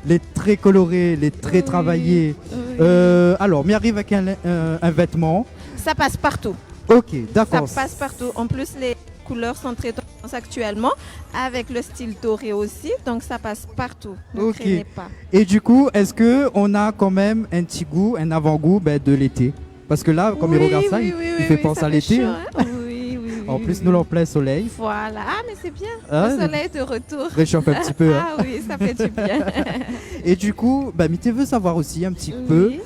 Les très colorés, les très Oui, travaillés. oui. Alors, m'y arrive avec un vêtement. Ça passe partout. Ok, Ça d'accord. passe partout. En plus, les couleurs sont très tendances actuellement, avec le style doré aussi, donc ça passe partout. Ne Ok. craignez pas. Et du coup, est-ce qu'on a quand même un petit goût, un avant-goût de l'été? Parce que là, comme il regarde ça, il fait penser à l'été. chaud, Hein. hein. Oui, oui, En oui, plus, oui. nous, l'en plein soleil. Voilà. Ah, mais c'est bien. Ah, Le soleil est de retour. Réchauffe un petit peu. Hein. Ah oui, ça fait du bien. Et du coup, Mité veut savoir aussi un petit peu. Oui.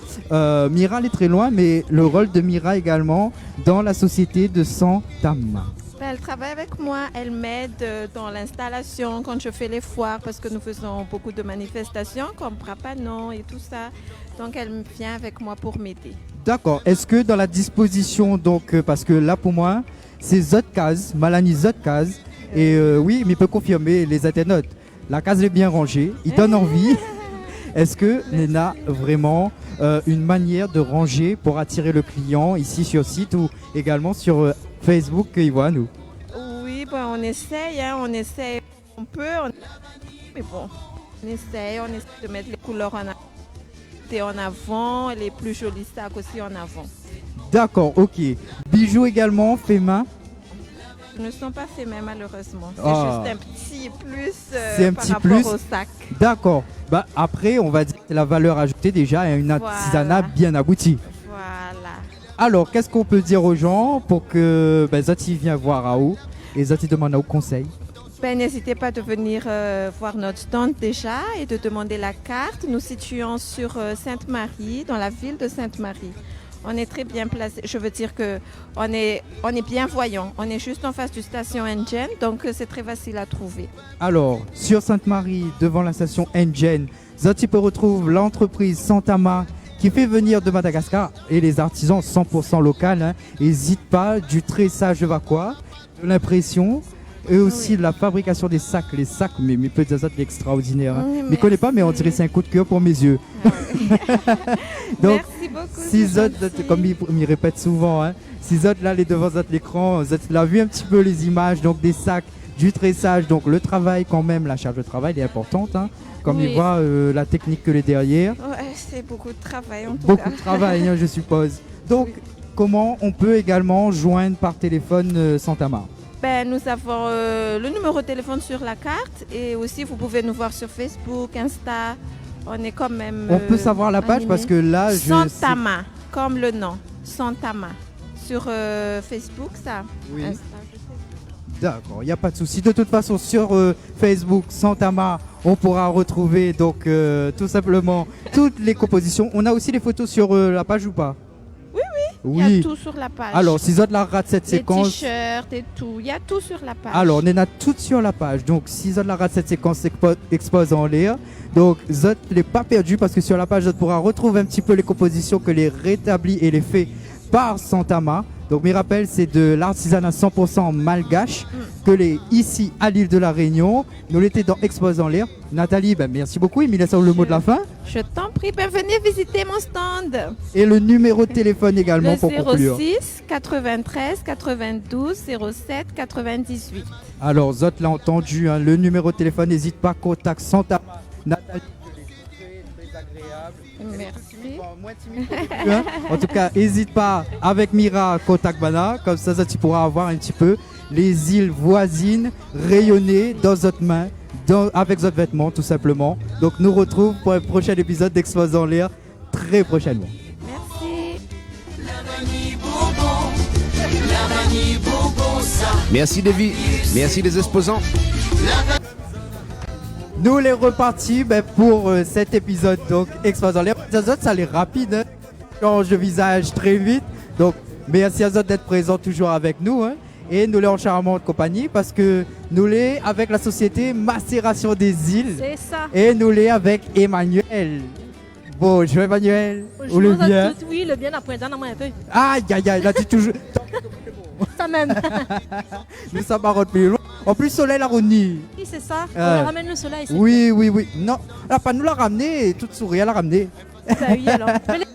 Mira, elle est très loin, mais le rôle de Mira également dans la société de Santama. Elle travaille avec moi, elle m'aide dans l'installation quand je fais les foires parce que nous faisons beaucoup de manifestations comme Prapanon et tout ça. Donc elle vient avec moi pour m'aider. D'accord. Est-ce que dans la disposition, donc, parce que là pour moi, c'est Zotkaz, Malani Zotkaz, et oui, mais il peut confirmer les internautes. La case est bien rangée, il donne envie. Est-ce que il y a vraiment une manière de ranger pour attirer le client ici sur site ou également sur Facebook qu'il voit nous? Oui, on essaye, on peut, mais bon, on essaye de mettre les couleurs en avant. est en avant, les plus jolis sacs aussi en avant. D'accord, ok. Bijoux également, fait main. Ils ne sont pas faits main malheureusement. C'est Ah. juste un petit plus C'est un par petit rapport plus. au sac. D'accord. Bah, après, on va dire que la valeur ajoutée déjà est une artisanat Voilà. bien abouti. Voilà. Alors, qu'est-ce qu'on peut dire aux gens pour que Zati vienne voir à où et Zati demande à où conseil? Ben, n'hésitez pas de venir voir notre stand déjà et de demander la carte. Nous situons sur Sainte-Marie, dans la ville de Sainte-Marie. On est très bien placé. Je veux dire que on est bien voyant. On est juste en face du station Engen, donc c'est très facile à trouver. Alors, sur Sainte-Marie, devant la station Engen, Zati peut retrouver l'entreprise Santama qui fait venir de Madagascar et les artisans 100% locaux. N'hésite pas, du tressage de vaquois, de l'impression et aussi de la fabrication des sacs. Les sacs, mais petits Zati extraordinaires. Oui, Je ne connais pas, mais on dirait que c'est un coup de cœur pour mes yeux. Donc, Merci beaucoup. si c'est Zot, gentil. comme il répète souvent, si Zot là, les devant Zot l'écran, Zot l'a vu un petit peu les images, donc des sacs, du tressage, donc le travail quand même, la charge de travail est importante, comme Oui. il voit la technique que les derrière, Ouais, c'est beaucoup de travail en tout beaucoup cas. de travail, je suppose. Donc, comment on peut également joindre par téléphone Santama? Ben, nous avons le numéro de téléphone sur la carte et aussi vous pouvez nous voir sur Facebook, Insta. On est quand même. On peut savoir la page animé. parce que là, Santama, comme le nom, Santama. Sur Facebook, ça. Oui. Insta, je sais. D'accord, il n'y a pas de souci. De toute façon, sur Facebook, Santama, on pourra retrouver donc tout simplement toutes les compositions. On a aussi les photos sur la page ou pas? Il y a tout sur la page. Alors, si Zod la rate cette les séquence, t-shirts et tout. Il y a tout sur la page. alors on en a toutes sur la page. Donc, si Zod la rate cette séquence expose en l'air. Donc, Zod n'est pas perdu parce que sur la page, Zod pourra retrouver un petit peu les compositions que les rétablis et les faits par Santama. Donc, mes rappels, c'est de l'artisanat 100% malgache que les ici à l'île de la Réunion. Nous l'étions dans Expose en l'air. Nathalie, merci beaucoup. Il me laisse le mot de la fin. Je t'en prie, ben, venez visiter mon stand. Et le numéro de téléphone également Le pour conclure. 06 93 92 07 98. Alors, Zot l'a entendu, le numéro de téléphone, n'hésite pas, contact Santama. Nathalie, très agréable. Merci. Moins timide au début, En tout cas, n'hésite pas avec Mira, contact Bana. Comme ça, tu pourras avoir un petit peu les îles voisines rayonner dans votre main, avec votre vêtement, tout simplement. Donc, nous retrouve pour un prochain épisode d'Expose en l'air très prochainement. Merci. Merci Davy, merci les exposants. Nous les repartis pour cet épisode donc Expose en l'air. Ça allait rapide, change de visage très vite. Donc merci à Zot d'être présent toujours avec nous. Et nous les en charmante compagnie parce que nous les avec la société Macération des îles. C'est ça. Et nous les avec Emmanuel. Bonjour Emmanuel. Ou le Bonjour à bien. toutes. Oui, le bien après dans moi un peu. Aïe aïe aïe, là tu toujours. Ça même. Nous sommes à plus loin. En plus soleil la Roni. Oui, c'est ça. On Euh, ramène le soleil. c'est Oui, oui, oui. Non, elle n'a pas nous l'a ramené, toute souris, elle l'a ramené. bien. Bah oui, alors. Mais les-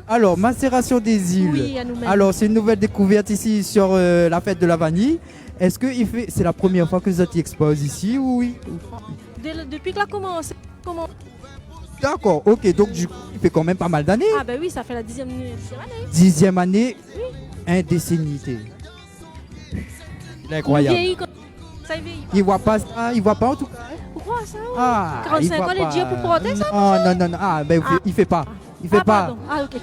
Alors, Macération des îles. Oui, à nous-mêmes. Alors, c'est une nouvelle découverte ici sur la fête de la vanille. Est-ce que c'est la première fois que Zoti expose ici ou oui? Depuis que la commence. D'accord, ok. Donc, du coup, il fait quand même pas mal d'années. Ah bah oui, ça fait la 10e année. 10e année, indécennité. Il est incroyable. On vieillit comme- Ça y vieillit. Il voit pas ça, il voit pas en tout cas. Pourquoi ça oui. Ah, 45 il voit ans, les pas. dieux pour porter ça Non, non, non, non. Ah, ben il fait pas. Il fait Ah, pas. pardon. Ah, ok.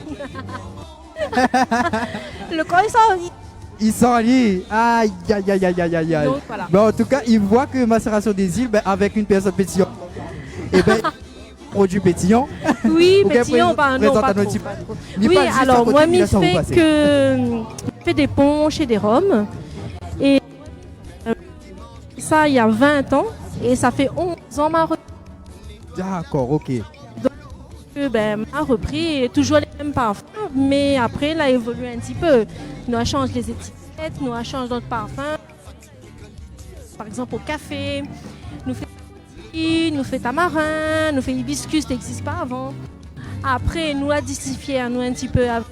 Le corps, il sort. Il s'enlit. Aïe, aïe, aïe, aïe, aïe, aïe, aïe. Donc, voilà. Ben, en tout cas, il voit que Macération des îles, avec une personne pétillante, et ben, produit pétillant. Oui, Ou bien pétillant, présente- non, présente pas un trop, petit- pas trop. Ni Oui, pas juste à alors côté, moi, ni je laisse à vous fais passer. je fais des punches et des rhums. Et ça, il y a 20 ans. Et ça fait 11 ans m'a D'accord, ok. m'a repris toujours les mêmes parfums. Mais après, il a évolué un petit peu. Nous, on change les étiquettes, nous, on change d'autres parfums. Par exemple, au café, nous fait tamarin, nous fait hibiscus, ça n'existe pas avant. Après, nous a distifié nous un petit peu avec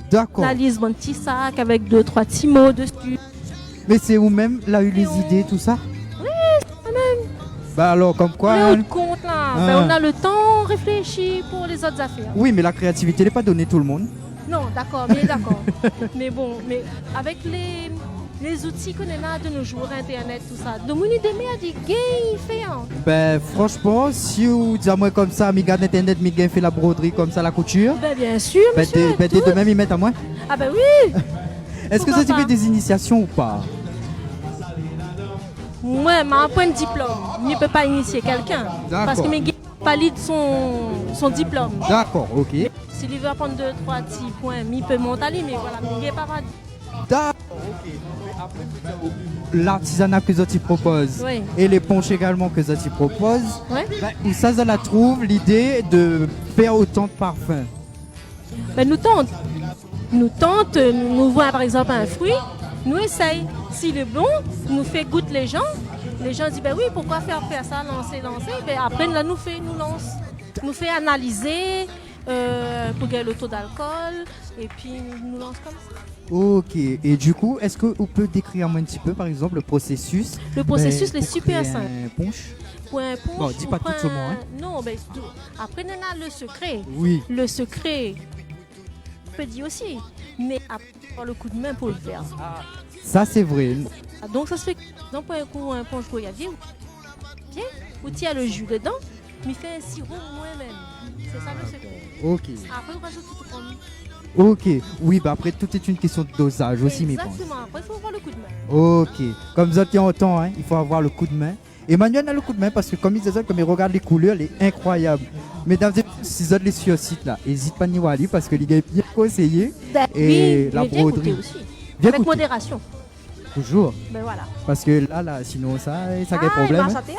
D'accord. la liste, bon petit sac avec 2-3 petits mots dessus. Mais c'est où même là eu les idées, tout ça? Oui, c'est quand même. Bah alors, comme quoi... Les hein, autres comptes là, Ah. ben, on a le temps réfléchi pour les autres affaires. Oui, mais la créativité n'est pas donnée à tout le monde. Non, d'accord, mais d'accord. Mais bon, mais avec les outils qu'on a de nos jours, Internet, tout ça, de mon idée, mais a dit gay, fait hein. Ben franchement, si vous dites à moi comme ça, mi garde internet, mi gagne fait la broderie comme ça, la couture, Ben bien sûr, ben monsieur. dès tout. demain, mi mettent à moi. Ah ben oui. Est-ce que Pourquoi ça tu pas fait des initiations ou pas? Moi, ma point de diplôme, je ne peux pas initier quelqu'un. D'accord. Parce que mes gars valident son diplôme. D'accord, ok. S'il veut apprendre 2-3 petits points, il peut monter à lui, mais voilà, mes gars pas valident. D'accord, ok. L'artisanat que Zoti propose Oui. et les ponches également que Zoti propose, Ouais. ben, où ça la trouve l'idée de faire autant de parfums. Ben, nous tente, nous voit par exemple un fruit, nous essaye. S'il est bon, nous fait goûter les gens disent ben oui, pourquoi faire ça, lancer. Ben, après là, nous fait analyser pour gagner le taux d'alcool et puis nous lance comme ça. Ok, et du coup, est-ce que vous pouvez décrire moi un petit peu par exemple le processus? Le processus ben, est pour super créer simple. un punch. Pour un punch, Bon, dis pas ou pour tout ce mot, hein. Non, ben, après, on a le secret. Oui. Le secret, on peut dire aussi. Mais après, avoir le coup de main pour le faire. Ça c'est vrai. Donc, ça se fait donc pour un coup, un punch goyavier, où tu as le jus dedans, mais fait un sirop moi-même. C'est ça le secret. Ok. Après, on rajoute tout en Ok, oui, bah après tout est une question de dosage aussi, mes pensées. Exactement, après, il faut avoir le coup de main. Ok, comme ça qui entend, hein, il faut avoir le coup de main. Emmanuel a le coup de main parce que comme il disait, comme il regarde les couleurs, il est incroyable. Mesdames et messieurs, si vous êtes les sur le site là, n'hésite pas à y aller parce que les gars est bien conseillé. Ben, Et oui, la mais viens broderie. goûter aussi. Viens Avec goûter. modération. Toujours. Ben voilà. Parce que là, sinon ça a des Il problèmes. m'a hein. chanté,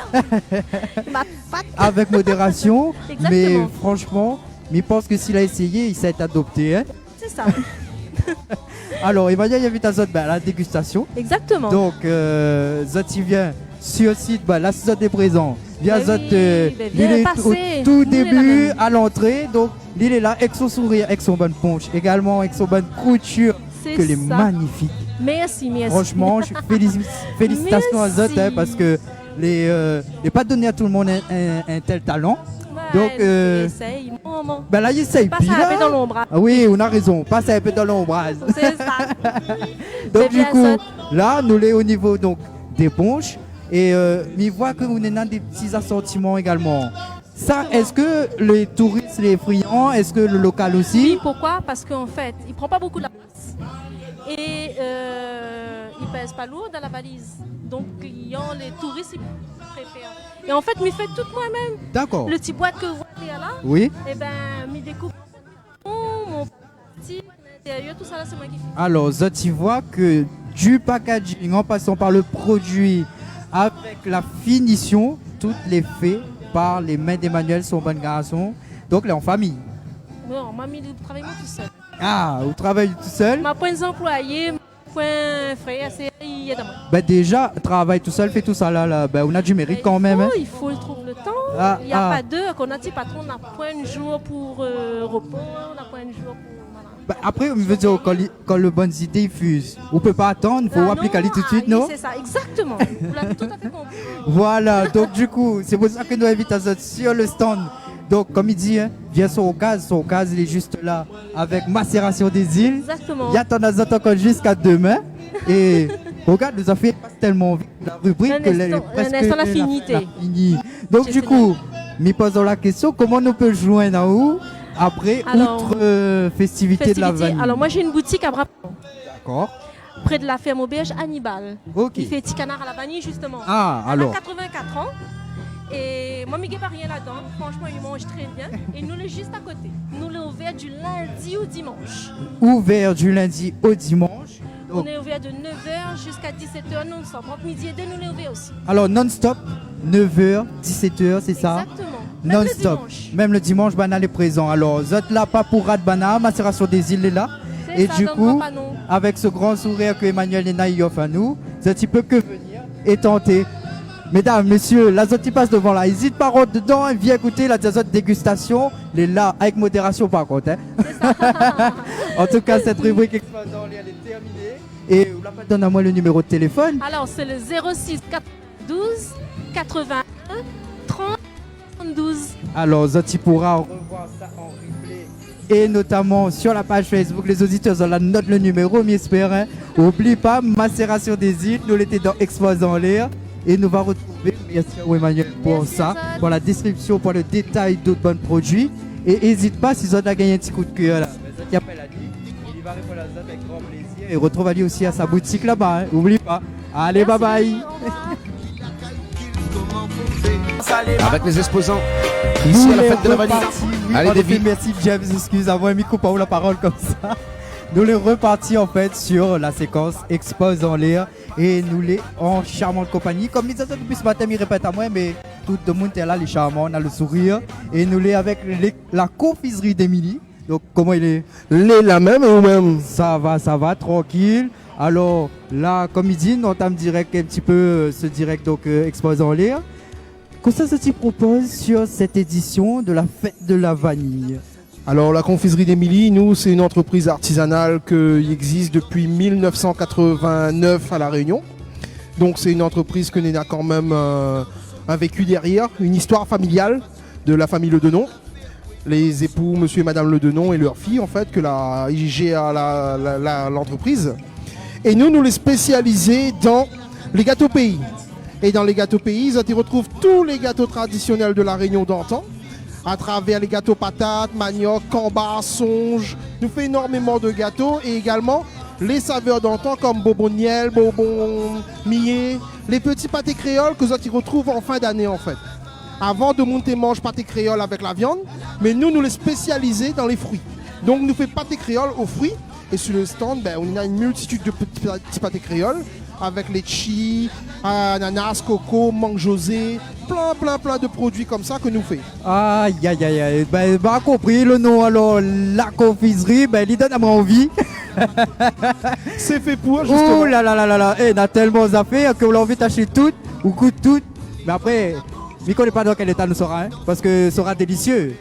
hein. Il m'a pas- Avec modération, mais Exactement. franchement, je pense que s'il a essayé, il s'est adopté. Hein. C'est ça. Alors, Emmanuel, il invite à Zot à la dégustation. Exactement. Donc, Zot, il vient sur le site, bah, là, si Zot est présent. Via Ben Zot, oui, ben viens il est passer. au tout Nous, il est début, là-bas. à l'entrée. Donc, il est là avec son sourire, avec son bonne ponche, également avec son bonne couture, C'est que les ça. magnifique. Merci. Franchement, félicitations à Zot, hein, Merci. parce que n'est pas donné à tout le monde un tel talent. Ouais, Donc, essaye, maman. ben là, il essaye Passe bien. un peu dans l'ombre. Ah oui, on a raison, passe un peu dans l'ombrage. C'est ça. Donc C'est du bien coup, ça. là, nous sommes au niveau donc, des ponches. Et mais voit que vous avez des petits assortiments également. Ça, est-ce que les touristes, les friands, est-ce que le local aussi? Oui, pourquoi? Parce qu'en fait, il prend pas beaucoup de la place. Et il pèse pas lourd dans la valise. Donc, clients, les touristes, ils préfèrent. Et en fait, je fais tout moi-même. D'accord. Le petit boîte que vous voyez là, Oui. et ben, je découpe mon petit intérieur, tout ça là, c'est moi qui fais. Alors, Zot, tu vois que du packaging, en passant par le produit, avec la finition, toutes les faits par les mains d'Emmanuel, son bon garçon. Donc, là, en famille. Bon, m'a mis le travail moi tout seul. Ah, vous travaillez tout seul? Ma point employé, point frère, c'est il est dans moi. Ben déjà, travaille tout seul, fait tout ça là, ben on a du mérite quand même. Hein. Il faut le trouver le temps. Ah, Il n'y a ah. pas d'heure. Qu'on a dit patron, on a point de jour pour repos, on a point de jour pour. Voilà. Ben, après, on veut dire quand le bonnes idées fusent, on peut pas attendre, il faut Ah, appliquer non, tout de suite, oui, non? C'est ça, exactement. Vous l'avez tout à fait compris. Voilà, donc du coup, c'est pour ça que nous invitons sur le stand. Donc, comme il dit, hein, viens sur Ocase, il est juste là avec macération des îles. Exactement. Il y a ton azot encore jusqu'à demain. Et regarde, nous a fait tellement vite la rubrique Un que instant- un instant, la finité. fini. Donc, J'ai du fait coup, nous posons la question comment nous peut joindre à où après, Alors, outre festivité de la vanille? Alors, moi, j'ai une boutique à Brabant, D'accord. près de la ferme auberge Hannibal. Ok. Il fait petit canard à la vanille, justement. Ah, Elle alors. a 84 ans. Et moi, je ne pas rien là-dedans. Franchement, il mange très bien. Et nous, le juste à côté. Nous, l'est ouvert du lundi au dimanche. Ouvert du lundi au dimanche. On est ouvert de 9h jusqu'à 17h non-stop. Entre midi et 2, nous, l'est ouvert aussi. Alors, non-stop, 9h, 17h, c'est ça? Exactement. Même le Non-stop. dimanche. Même le dimanche, Banal est présent. Alors, vous êtes là, pas pour Radbana, macération des îles est là. C'est Et ça, du donc, coup, papa, non. avec ce grand sourire que Emmanuel Nena y offre à nous, vous êtes peu que venir et tenter. Mesdames, messieurs, la zone qui passe devant là, n'hésite pas à rentrer dedans et viens écouter la zone dégustation. Elle est là, avec modération par contre. Hein. En tout cas, cette rubrique Exposant, elle est terminée. Et vous l'appelez, donne à moi le numéro de téléphone. Alors, c'est le 06 92 81 72. Alors, Zoti pourra revoir ça en replay et notamment sur la page Facebook. Les auditeurs ont la note, le numéro, m'espère. Hein. Oublie pas, macération des îles, nous l'étions dans Expose en l'air. Et nous va retrouver, merci à Emmanuel pour ça, pour la description, pour le détail d'autres bons produits. Et n'hésite pas, si vous avez gagné un petit coup de cœur là, Zoti appelle Ali, il va répondre à ça avec grand plaisir. Et retrouve Ali aussi à sa boutique là-bas, hein. Oublie pas. Allez, Merci, bye bye. Avec les exposants, ici à la fête de la vanille. Allez, David. Merci James, excuse-moi, il coupe pas la parole comme ça. Nous les repartis en fait sur la séquence Expose en l'air et nous les en charmante compagnie. Comme les autres depuis ce matin, ils répètent à moi, mais tout le monde est là, les charmants, on a le sourire. Et nous les avec la confiserie d'Emilie. Donc comment il est? La même ou même? Ça va, tranquille. Alors là, comme il dit, on entame direct un petit peu ce direct donc Expose en l'air. Qu'est-ce que tu proposes sur cette édition de la fête de la vanille? Alors la confiserie d'Emilie, nous c'est une entreprise artisanale qui existe depuis 1989 à La Réunion. Donc c'est une entreprise que nous a quand même un vécu derrière, une histoire familiale de la famille Le Denon. Les époux monsieur et madame Le Denon et leur fille en fait que gère l'entreprise. Et nous les spécialisés dans les gâteaux pays. Et dans les gâteaux pays, ils retrouvent tous les gâteaux traditionnels de La Réunion d'antan, à travers les gâteaux patates, manioc, cambas, songe. Nous fait énormément de gâteaux et également les saveurs d'antan comme bonbon de miel, bonbon millet, les petits pâtés créoles que vous retrouvent en fin d'année en fait. Avant de monter mange pâté créole avec la viande, mais nous les spécialisés dans les fruits. Donc nous fait pâté créole aux fruits et sur le stand, on a une multitude de petits pâtés créoles avec les litchi, ananas, coco, mangue José, plein de produits comme ça que nous fait. Aïe. Compris le nom alors, la confiserie, il donne à moi envie. C'est fait pour justement. Ouh là, on a tellement d'affaires que l'on a envie d'acheter toutes, ou coûte toutes. Mais après, je ne connais pas dans quel état nous sera, hein, parce que ce sera délicieux.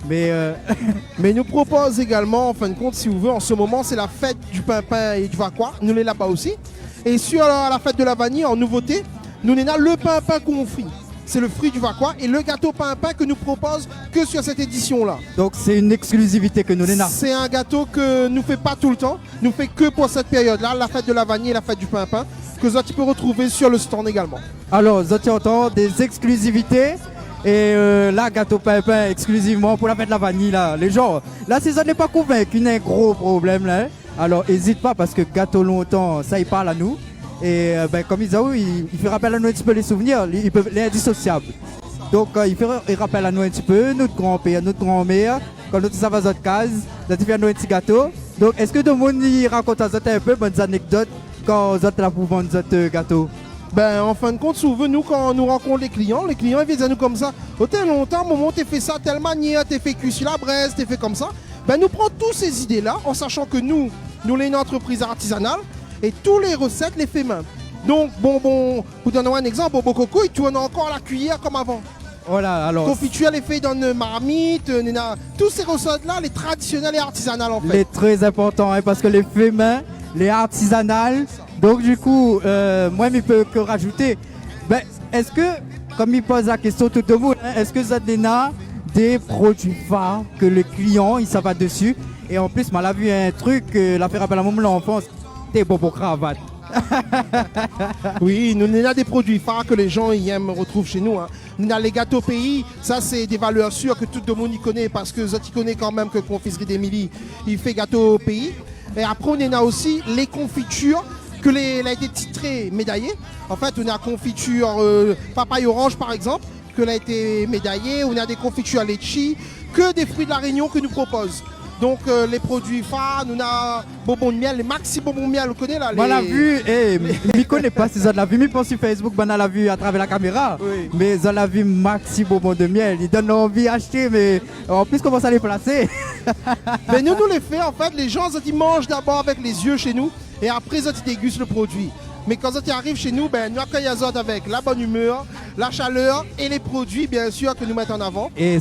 Mais nous propose également, en fin de compte, si vous voulez, en ce moment, c'est la fête du pain et du vaquois. Nous l'avons là-bas aussi. Et sur la fête de la vanille, en nouveauté, nous avons le pain confit. C'est le fruit du vaquois et le gâteau pain que nous propose que sur cette édition-là. Donc c'est une exclusivité que nous avons. C'est un gâteau que nous ne fait pas tout le temps. Nous fait que pour cette période-là, la fête de la vanille et la fête du pain que tu peux retrouver sur le stand également. Alors, vous entendez des exclusivités. Et là, gâteau pain exclusivement pour la fête de la vanille. Là. Les gens, là, si ça n'est pas convaincu, il y a un gros problème là. Alors, n'hésite pas parce que gâteau longtemps, ça, il parle à nous. Et comme Isaou, il fait rappel à nous un petit peu les souvenirs, les indissociables. Donc, il rappelle à nous un petit peu notre grand-père, notre grand-mère, quand nous sommes à notre case, nous fait nous un petit gâteau. Donc, est-ce que tout le monde raconte à nous un peu bonnes anecdotes quand vous êtes là pour vendre notre gâteau? En fin de compte, souvent, nous, quand nous rencontrons les clients ils viennent à nous comme ça. Au tel longtemps, moment, tu fait ça telle manière, tu fait cuit sur la braise, tu fait comme ça. Nous prenons toutes ces idées-là, en sachant que nous sommes une entreprise artisanale et toutes les recettes les fait main. Donc, bonbon, pour donner un exemple, bonbon coco, il tourne encore la cuillère comme avant. Voilà, alors. Confiture, elle est faite dans une marmite, toutes ces recettes-là, les traditionnelles et artisanales en fait. Les très importants, hein, parce que les faits main, les artisanales. Donc du coup, moi, je peux que rajouter. Est-ce que, comme il pose la question tout le monde, hein, est-ce que ça a des produits phares que les clients, ils savent dessus? Et en plus, moi, j'ai vu un truc, la fait rappel à mon enfance, des bonbons cravates. Oui, nous avons des produits phares que les gens ils aiment retrouver chez nous. Hein. Nous avons les gâteaux pays, ça c'est des valeurs sûres que tout le monde y connaît parce que tu connais quand même que Confiserie d'Emilie, il fait gâteau pays. Et après on a aussi les confitures que elle a été titrée médaillée. En fait, on a confiture papaye orange par exemple, que elle a été médaillée. On a des confitures litchi, que des fruits de la Réunion que nous propose. Donc les produits phares, nous avons bonbons de miel, les maxi bonbons de miel, vous connaissez là? On l'a vu, je ne connais pas si on l'a vu, mais sur Facebook, on l'a vu à travers la caméra. Oui. Mais on l'a vu maxi bonbons de miel. Ils donnent envie d'acheter, mais en plus, comment ça les placer? Mais nous les faisons en fait, les gens ils mangent d'abord avec les yeux chez nous et après ils dégustent le produit. Mais quand ils arrivent chez nous, ben, nous accueillons les autres avec la bonne humeur, la chaleur et les produits, bien sûr, que nous mettons en avant. Et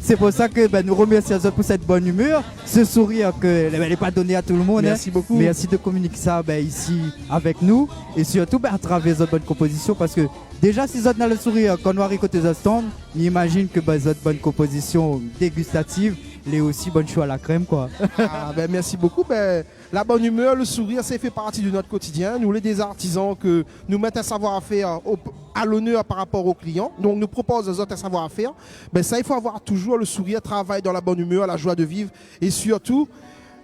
c'est pour ça que nous remercions les autres pour cette bonne humeur, ce sourire que n'est pas donné à tout le monde. Merci beaucoup. Merci de communiquer ça ici avec nous et surtout à travers votre bonne composition parce que déjà si vous avez le sourire quand nous arrivons côté de stand, j'imagine que votre bonne composition dégustative est aussi bonne choix à la crème quoi. Merci beaucoup. La bonne humeur, le sourire, ça fait partie de notre quotidien. Nous, les des artisans, que nous mettons un savoir-faire à l'honneur par rapport aux clients. Donc, nous proposons aux autres un savoir-faire. Ça, il faut avoir toujours le sourire, travail dans la bonne humeur, la joie de vivre. Et surtout,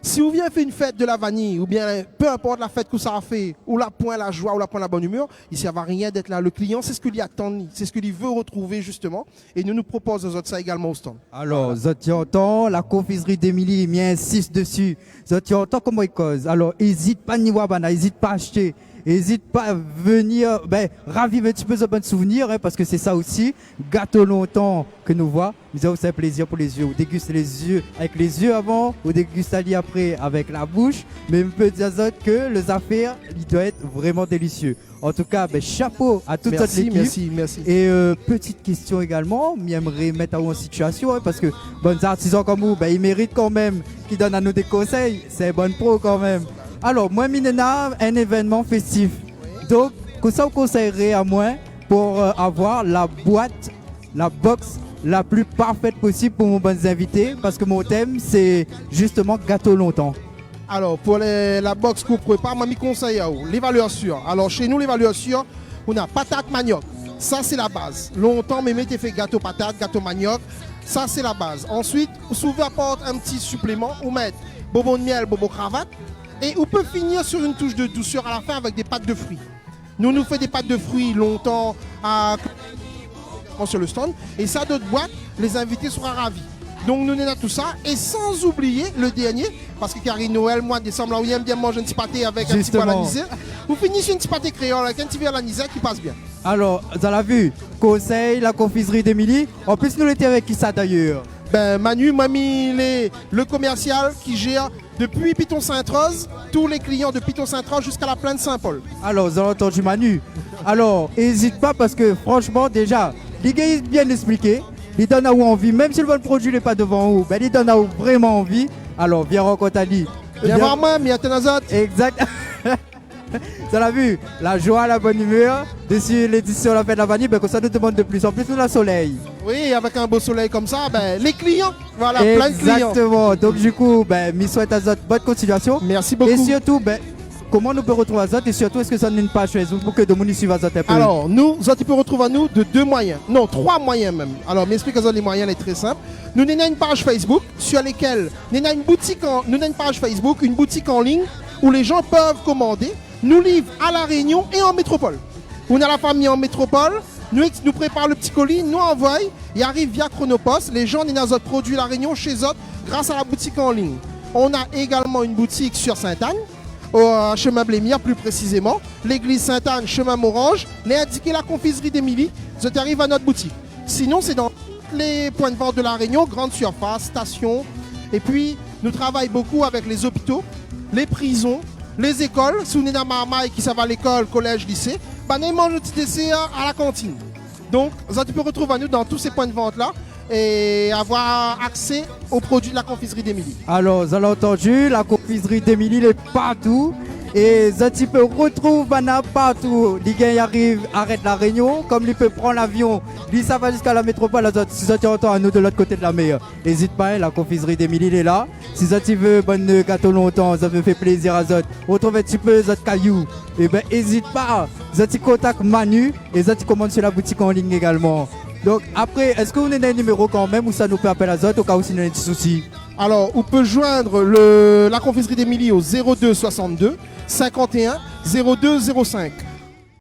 si vous venez faire une fête de la vanille, ou bien peu importe la fête que ça a fait, ou la point la joie, ou la point la bonne humeur, il ne sert à rien d'être là. Le client, c'est ce qu'il attend, c'est ce qu'il veut retrouver justement. Et nous proposons aux autres ça également au stand. Alors, vous entendez, la confiserie d'Emilie, il insiste dessus. Vous entendez comment il cause. Alors, n'hésite pas ni wabana, n'hésite pas à acheter. N'hésite pas à venir raviver un petit peu de bons souvenirs, parce que c'est ça aussi. Gâteau longtemps que nous voit. Nous avons un plaisir pour les yeux. On déguste les yeux avec les yeux avant, on déguste après avec la bouche. Mais on peut dire que les affaires, il doit être vraiment délicieux. En tout cas, chapeau à toute cette équipe. Merci. Et petite question également, j'aimerais mettre en situation, parce que bons artisans comme vous, ils méritent quand même qu'ils donnent à nous des conseils. C'est bonne pro quand même. Alors, moi, Minena, un événement festif. Donc, que ça vous conseillerait à moi pour avoir la boîte, la box la plus parfaite possible pour mon bons invités? Parce que mon thème, c'est justement gâteau longtemps. Alors, pour la box qu'on prépare, moi, je conseille les valeurs sûres. Alors, chez nous, les valeurs sûres, on a patate manioc. Ça, c'est la base. Longtemps, mes mettez fait gâteau patate, gâteau manioc. Ça, c'est la base. Ensuite, souvent apporte un petit supplément. On met bonbon de miel, bonbon cravate. Et on peut finir sur une touche de douceur à la fin avec des pâtes de fruits. Nous faisons des pâtes de fruits longtemps sur le stand. Et ça, d'autres boîtes, les invités seront ravis. Donc nous avons tout ça. Et sans oublier le dernier, parce que Carrie Noël, mois de décembre, là où il aime bien manger un petit pâté avec un petit peu à l'anisée. Vous finissez un petit pâté créole avec un petit peu à l'anisée qui passe bien. Alors, vous avez vu, conseil, la confiserie d'Emilie. En plus, nous l'étions avec qui ça d'ailleurs? Manu, Mamie, le commercial qui gère depuis Piton Sainte-Rose, tous les clients de Piton Sainte-Rose jusqu'à la plaine Saint-Paul. Alors, vous avez entendu Manu. Alors, n'hésite pas parce que franchement, déjà, les gars, ils bien expliqué. Ils donnent à vous envie, même si le bon produit n'est pas devant vous, ils donnent à vous vraiment envie. Alors, viens rencontrer Ali. Viens voir moi, mais Tenazot. Exact. Vous avez vu, la joie, la bonne humeur, dessus l'édition La Fête de la Vanille, que ça nous demande de plus. En plus, nous avons le soleil. Oui, avec un beau soleil comme ça, les clients, voilà, plein de clients. Exactement. Donc, du coup, je souhaite à votre bonne continuation. Merci beaucoup. Et surtout, comment nous peut retrouver Azot et surtout, est-ce que ça a une page Facebook pour que de monde suive Azot un peu? Alors, nous, tu peux retrouver nous de 2 moyens. Non, 3 moyens même. Alors, m'explique les moyens, c'est très simple. Nous avons une page Facebook sur laquelle nous avons une page Facebook, une boutique en ligne où les gens peuvent commander. Nous livrons à La Réunion et en métropole. On a la famille en métropole, nous préparons le petit colis, nous envoyons, il arrive via Chronopost. Les gens ont notre produit La Réunion chez eux grâce à la boutique en ligne. On a également une boutique sur Sainte-Anne, au chemin Blémire plus précisément, l'église Sainte-Anne, chemin Morange, les indiqué la confiserie d'Emilie, vous arrivez à notre boutique. Sinon, c'est dans les points de vente de La Réunion, grande surface, station. Et puis, nous travaillons beaucoup avec les hôpitaux, les prisons, les écoles. Si vous êtes à Marmaille qui savent à l'école, collège, lycée, nous mangeons le petit dessert à la cantine. Donc, ça, tu peux retrouver nous dans tous ces points de vente-là et avoir accès aux produits de la confiserie d'Emilie. Alors, vous avez entendu, la confiserie d'Emilie est partout. Et tu peux retrouver Bana partout. Les gars arrivent, arrêtent La Réunion. Comme il peut prendre l'avion, ça va jusqu'à la métropole. Si tu entends à nous de l'autre côté de la mer, n'hésite pas, la confiserie d'Emilie est là. Si tu veux bonne gâteau longtemps, ça me fait plaisir à Zot. Retrouve un petit peu Zot caillou. Et n'hésite pas. Zot contacte Manu et Zot commande sur la boutique en ligne également. Donc après, est-ce que vous avez un numéro quand même ou ça nous peut appeler à Zot au cas où il y a un petit souci? Alors, on peut joindre la confiserie d'Emilie au 02 62 51 02 05.